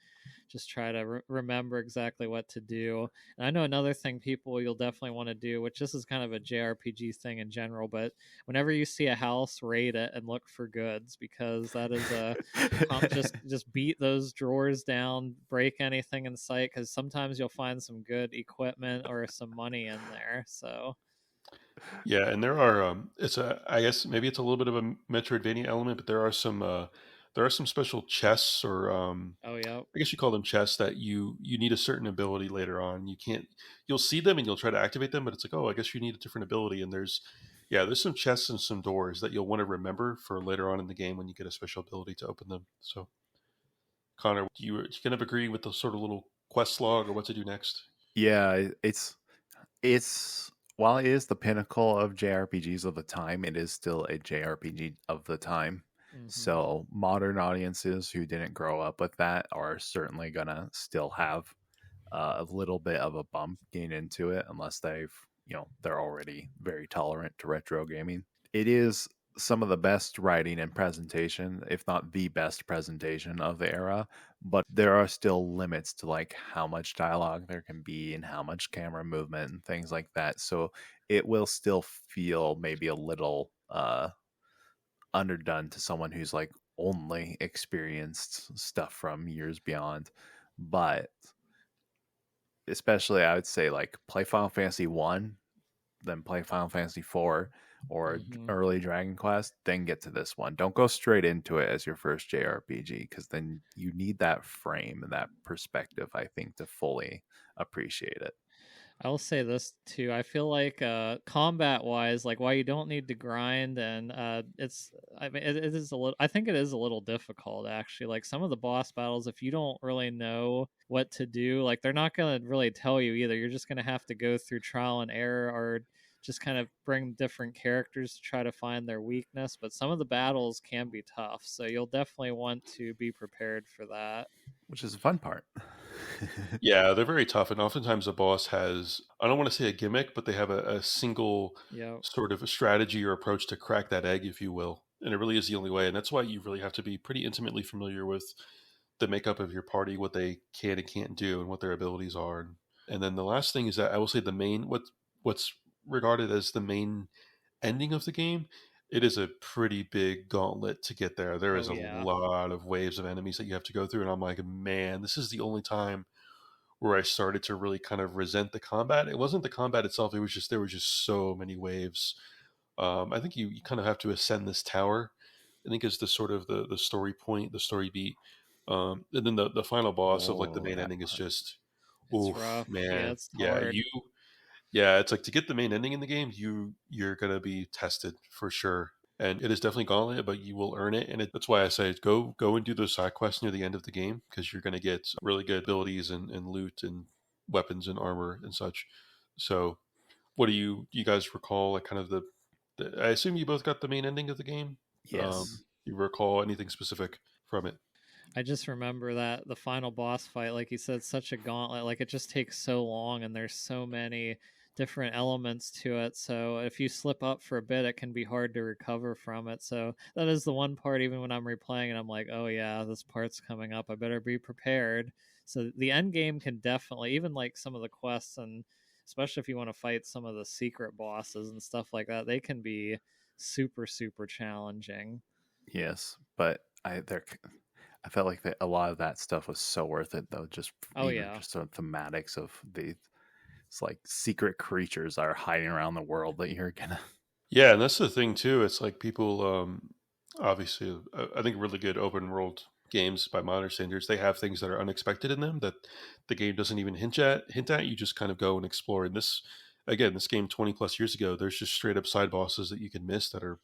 just try to remember exactly what to do. And I know another thing people you'll definitely want to do, which this is kind of a JRPG thing in general, but whenever you see a house, raid it and look for goods because that is a just beat those drawers down, break anything in sight because sometimes you'll find some good equipment or some money in there. So Yeah, and there are it's a I guess maybe it's a little bit of a Metroidvania element, but there are some special chests or oh yeah. I guess you call them chests that you need a certain ability later on. You can't you'll see them and you'll try to activate them, but it's like, oh, I guess you need a different ability. And there's some chests and some doors that you'll want to remember for later on in the game when you get a special ability to open them. So Connor, do you kind of agree with the sort of little quest log or what to do next? Yeah, it's while it is the pinnacle of JRPGs of the time, it is still a JRPG of the time. Hmm. So modern audiences who didn't grow up with that are certainly gonna still have a little bit of a bump getting into it, unless they're already very tolerant to retro gaming. It is some of the best writing and presentation, if not the best presentation of the era, but there are still limits to like how much dialogue there can be and how much camera movement and things like that. So it will still feel maybe a little underdone to someone who's like only experienced stuff from years beyond. But especially I would say like play Final Fantasy 1, then play Final Fantasy 4 or Hmm. early Dragon Quest, then get to this one. Don't go straight into it as your first JRPG because then you need that frame and that perspective, I think, to fully appreciate it. I will say this too. I feel like combat wise, like why you don't need to grind and it's I mean it is a little I think it is a little difficult actually. Like some of the boss battles, if you don't really know what to do, like they're not gonna really tell you either. You're just gonna have to go through trial and error or just kind of bring different characters to try to find their weakness. But some of the battles can be tough. So you'll definitely want to be prepared for that. Which is the fun part. Yeah, they're very tough, and oftentimes a boss has, I don't want to say a gimmick, but they have a single Yep. sort of a strategy or approach to crack that egg, if you will. And it really is the only way. And that's why you really have to be pretty intimately familiar with the makeup of your party, what they can and can't do, and what their abilities are. And then the last thing is that I will say what's regarded as the main ending of the game, it is a pretty big gauntlet to get there. There is Oh a yeah. lot of waves of enemies that you have to go through, and I'm like, man, this is the only time where I started to really kind of resent the combat. It wasn't the combat itself; it was just there were just so many waves. I think you kind of have to ascend this tower. I think is the sort of the story point, the story beat, and then the final boss of like the Oh, main that ending is part. just, It's oof, rough. Yeah, man, it's yeah, hard. yeah, it's like to get the main ending in the game, you're gonna be tested for sure. And it is definitely gauntlet, but you will earn it. And that's why I say go and do those side quests near the end of the game because you're going to get really good abilities and loot and weapons and armor and such. So, what do you guys recall? Like kind of I assume you both got the main ending of the game. Yes. You recall anything specific from it? I just remember that the final boss fight, like you said, such a gauntlet. Like it just takes so long, and there's so many different elements to it. So if you slip up for a bit, it can be hard to recover from it. So that is the one part. Even when I'm replaying it, I'm like, oh yeah, this part's coming up. I better be prepared. So the end game can definitely, even like some of the quests, and especially if you want to fight some of the secret bosses and stuff like that, they can be super challenging. Yes. But I felt like a lot of that stuff was so worth it though. Just Oh even yeah. just the thematics of it's like secret creatures that are hiding around the world that you're gonna. Yeah, and that's the thing too. It's like people, obviously, I think really good open world games by modern standards, they have things that are unexpected in them that the game doesn't even hint at. Hint at. You just kind of go and explore. And this, again, this game 20 plus years ago, there's just straight up side bosses that you can miss that are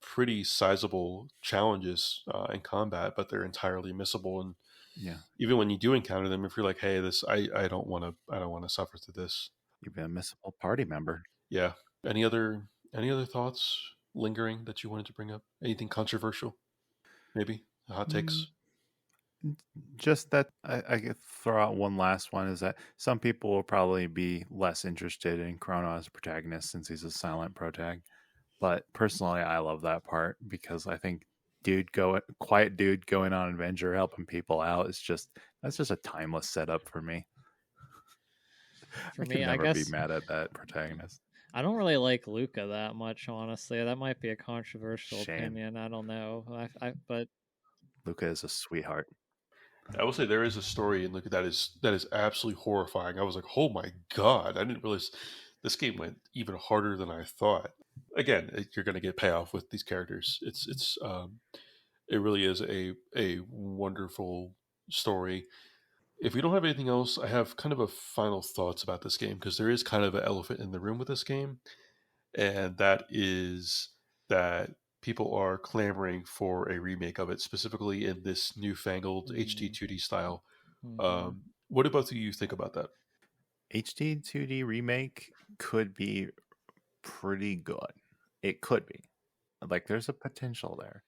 pretty sizable challenges in combat, but they're entirely missable. And Yeah, even when you do encounter them, if you're like, "Hey, this I don't want to suffer through this." you've been a missable party member. Yeah. Any other thoughts lingering that you wanted to bring up? Anything controversial? Maybe hot Mm, takes. just that I could throw out one last one is that some people will probably be less interested in Chrono as a protagonist since he's a silent protag. But personally, I love that part because I think quiet dude going on adventure, helping people out is that's just a timeless setup for me. For I could me, I never be guess mad at that protagonist. I don't really like Luca that much, honestly. That might be a controversial Shame. opinion. I don't know. But Luca is a sweetheart. I will say there is a story in Luca that is absolutely horrifying. I was like, "Oh my god!" I didn't realize this game went even harder than I thought. Again, you're going to get payoff with these characters. It really is a wonderful story. If we don't have anything else, I have kind of a final thoughts about this game because there is kind of an elephant in the room with this game, and that is that people are clamoring for a remake of it, specifically in this newfangled HD 2D style. mm-hmm. What do both of you think about that? HD 2D remake could be pretty good. It could be. Like, there's a potential there.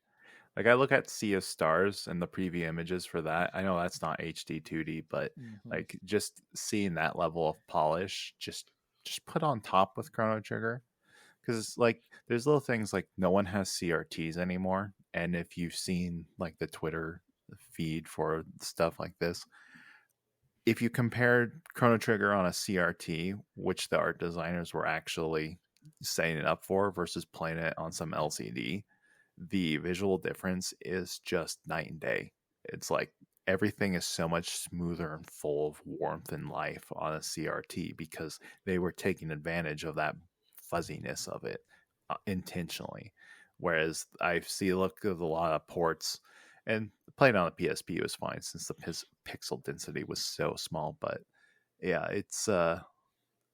Like, I look at Sea of Stars and the preview images for that. I know that's not HD 2D, but Mm-hmm. like just seeing that level of polish, just put on top with Chrono Trigger, because like there's little things like no one has CRTs anymore, and if you've seen like the Twitter feed for stuff like this, if you compared Chrono Trigger on a CRT, which the art designers were actually setting it up for, versus playing it on some LCD, the visual difference is just night and day. It's like everything is so much smoother and full of warmth and life on a CRT because they were taking advantage of that fuzziness of it intentionally. Whereas I see look at a lot of ports, and playing on a PSP was fine since the pixel density was so small. But yeah, it's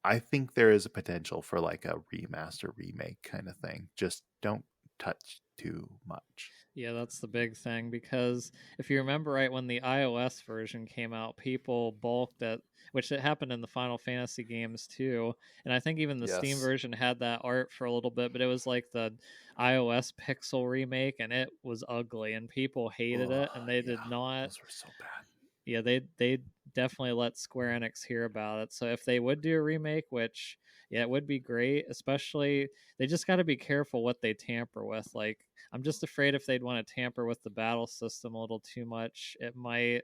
I think there is a potential for like a remaster remake kind of thing. Just don't touch too much. Yeah, that's the big thing because if you remember right when the iOS version came out, people balked at which it happened in the Final Fantasy games too. And I think even the Steam Yes. version had that art for a little bit, but it was like the iOS pixel remake and it was ugly and people hated it and they did Yeah, not. those were so bad. Yeah, they definitely let Square Enix hear about it. So if they would do a remake, which yeah, it would be great, especially they just got to be careful what they tamper with. Like I'm just afraid if they'd want to tamper with the battle system a little too much, it might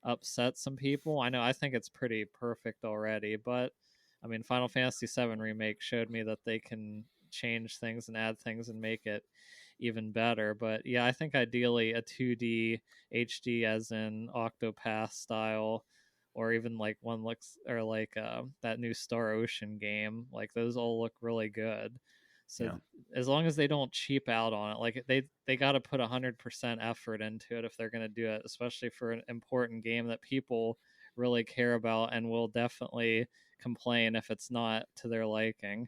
upset some people. I think it's pretty perfect already, but I mean Final Fantasy VII remake showed me that they can change things and add things and make it even better. But yeah, I think ideally a 2D HD as in Octopath style, or even like one looks or like that new Star Ocean game. Like those all look really good. So Yeah. as long as they don't cheap out on it, like they got to put 100% effort into it if they're going to do it, especially for an important game that people really care about and will definitely complain if it's not to their liking.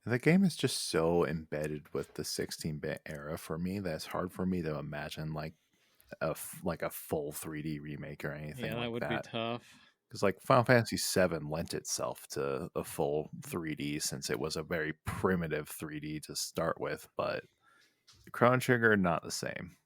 The game is just so embedded with the 16-bit era for me that it's hard for me to imagine like like a full 3D remake or anything Yeah, that like would be that. tough. Because like Final Fantasy VII lent itself to a full 3D since it was a very primitive 3D to start with, but Chrono Trigger not the same.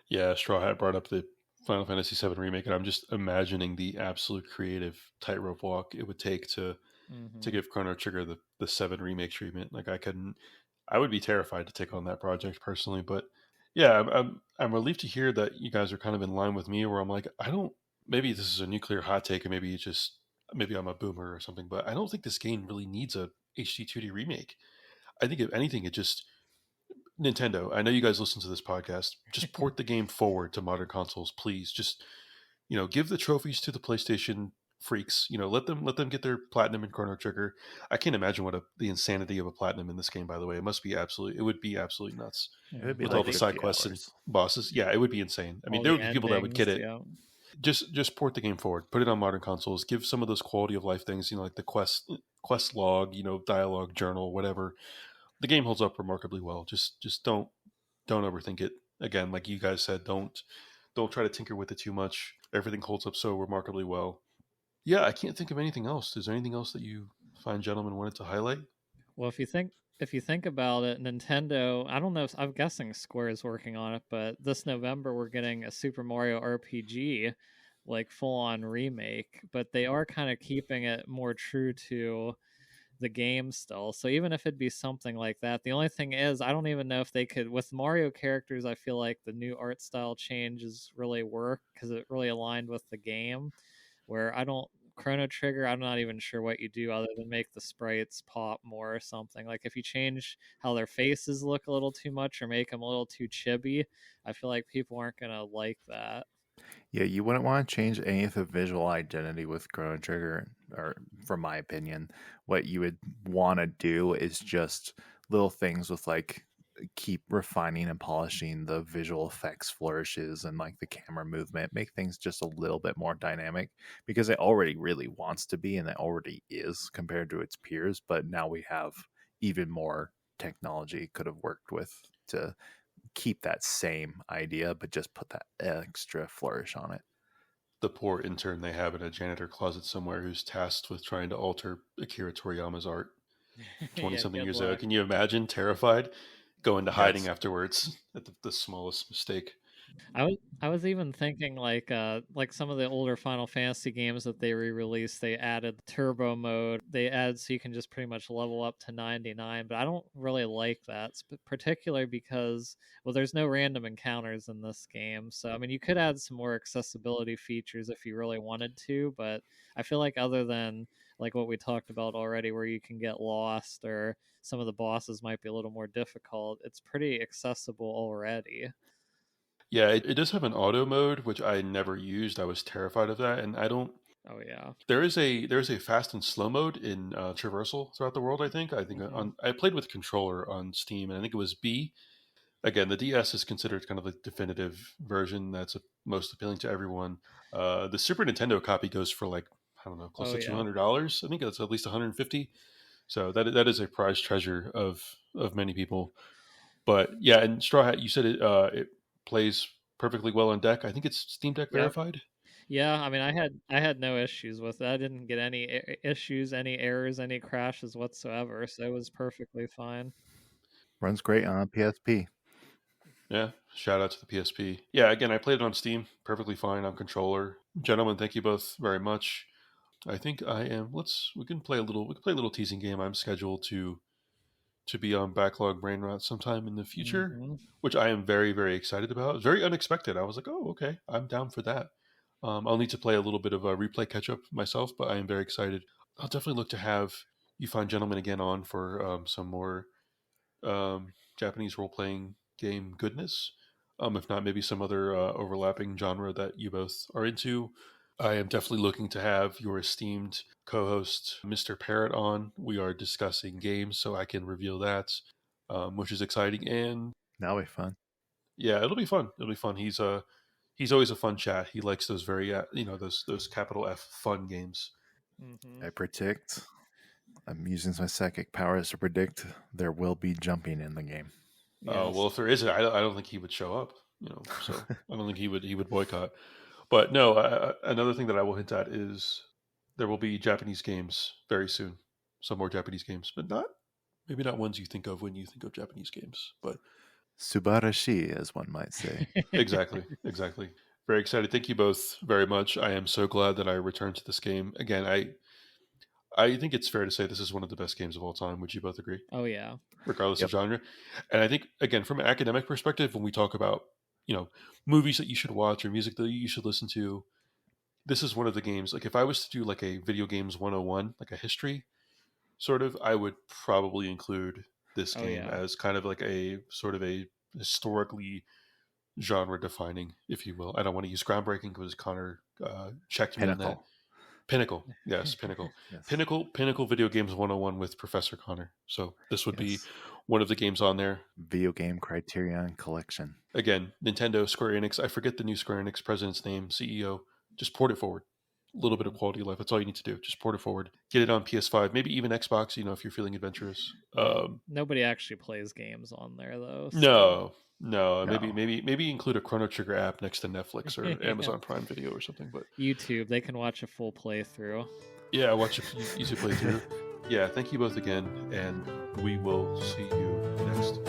Yeah, Straw Hat brought up the Final Fantasy VII remake, and I'm just imagining the absolute creative tightrope walk it would take to Mm-hmm. give Chrono Trigger the Seven remake treatment. Like I would be terrified to take on that project personally. But yeah, I'm relieved to hear that you guys are kind of in line with me, where I'm like, I don't. Maybe this is a nuclear hot take, and maybe I'm a boomer or something, but I don't think this game really needs a HD 2D remake. I think if anything, it just Nintendo. I know you guys listen to this podcast. Just port the game forward to modern consoles, please. Just give the trophies to the PlayStation freaks. Let them get their platinum in Chrono Trigger. I can't imagine the insanity of a platinum in this game. By the way, it would be absolutely nuts It would be with Mm-hmm. all like the Like 50 side quests and hours. bosses. Yeah, it would be insane. I mean, all there the would be people that would get endings. it. Yeah. Just port the game forward. Put it on modern consoles. Give some of those quality of life things. Like the quest log. Dialogue journal, whatever. the game holds up remarkably well. Just don't overthink it. Again, like you guys said, don't try to tinker with it too much. Everything holds up so remarkably well. Yeah, I can't think of anything else. Is there anything else that you fine gentlemen wanted to highlight? Well, if you think about it, Nintendo, I don't know if I'm guessing Square is working on it, but this November we're getting a Super Mario RPG like full on remake, but they are kind of keeping it more true to the game still. So even if it'd be something like that, the only thing is I don't even know if they could with Mario characters. I feel like the new art style changes really work because it really aligned with the game. Where I don't Chrono Trigger, I'm not even sure what you do other than make the sprites pop more or something. Like if you change how their faces look a little too much or make them a little too chibi, I feel like people aren't gonna like that. Yeah, you wouldn't want to change any of the visual identity with Chrono Trigger, or from my opinion, what you would want to do is just little things with like keep refining and polishing the visual effects flourishes and like the camera movement, make things just a little bit more dynamic because it already really wants to be and it already is compared to its peers, but now we have even more technology could have worked with to keep that same idea, but just put that extra flourish on it. The poor intern they have in a janitor closet somewhere who's tasked with trying to alter Akira Toriyama's art 20 Yeah, something good years ago. luck. Can you imagine? Terrified, go into hiding Yes. afterwards at the smallest mistake. I was even thinking like some of the older Final Fantasy games that they re-released, they added turbo mode. They added so you can just pretty much level up to 99, but I don't really like that, particularly because well, there's no random encounters in this game. So I mean, you could add some more accessibility features if you really wanted to, but I feel like other than like what we talked about already, where you can get lost or some of the bosses might be a little more difficult, it's pretty accessible already. Yeah, it does have an auto mode, which I never used. I was terrified of that, and I don't. Oh yeah. There is a fast and slow mode in traversal throughout the world. I think Hmm. on I played with controller on Steam, and I think it was B. Again, the DS is considered kind of the definitive version that's most appealing to everyone. The Super Nintendo copy goes for like I don't know, close Oh to two yeah. hundred dollars. I think that's at least 150. So that is a prized treasure of many people. But yeah, and Straw Hat, you said it plays perfectly well on deck. I think it's Steam Deck Yep. verified. Yeah, I mean, I had no issues with it. I didn't get any issues, any errors, any crashes whatsoever, so it was perfectly fine. Runs great on PSP. Yeah, shout out to the PSP. Yeah, again, I played it on Steam, perfectly fine on controller. Gentlemen, thank you both very much. I think I am. We can play a little. We can play a little teasing game. I'm scheduled to be on Backlog Brain Rot sometime in the future, Hmm. which I am very very excited about. It's very unexpected. I was like, oh okay, I'm down for that. I'll need to play a little bit of a replay catch up myself, but I am very excited. I'll definitely look to have you fine gentlemen again on for some more Japanese role playing game goodness. If not, maybe some other overlapping genre that you both are into. I am definitely looking to have your esteemed co host, Mr. Parrot, on. We are discussing games, so I can reveal that, which is exciting. And That'll be fun. yeah, it'll be fun. It'll be fun. He's always a fun chat. He likes those very, those capital F fun games. Hmm. I predict, I'm using my psychic powers to predict there will be jumping in the game. Well, Yes. if there isn't, I don't think he would show up. So I don't think he would boycott. But no, another thing that I will hint at is there will be Japanese games very soon. Some more Japanese games, but not maybe not ones you think of when you think of Japanese games. But Subarashi, as one might say. exactly, exactly. Very excited. Thank you both very much. I am so glad that I returned to this game again. I think it's fair to say this is one of the best games of all time. Would you both agree? Oh yeah. Regardless of Yep. genre. And I think again, from an academic perspective, when we talk about movies that you should watch or music that you should listen to, this is one of the games. Like if I was to do like a video games 101, like a history sort of, I would probably include this Oh game yeah. as kind of like a sort of a historically genre defining, if you will. I don't want to use groundbreaking because Connor checked me on that. Pinnacle. Pinnacle, yes, Pinnacle. Yes. Pinnacle Video Games 101 with Professor Connor. So this would be Yes. one of the games on there. Video Game Criterion Collection. Again, Nintendo, Square Enix. I forget the new Square Enix president's name, CEO. Just port it forward. little bit of quality of life. That's all you need to do. Just port it forward. Get it on PS5, maybe even Xbox, if you're feeling adventurous. Nobody actually plays games on there though. No. No. Maybe include a Chrono Trigger app next to Netflix or Yeah. Amazon Prime Video or something. But YouTube, they can watch a full playthrough. yeah, watch a easy playthrough. Yeah, thank you both again, and we will see you next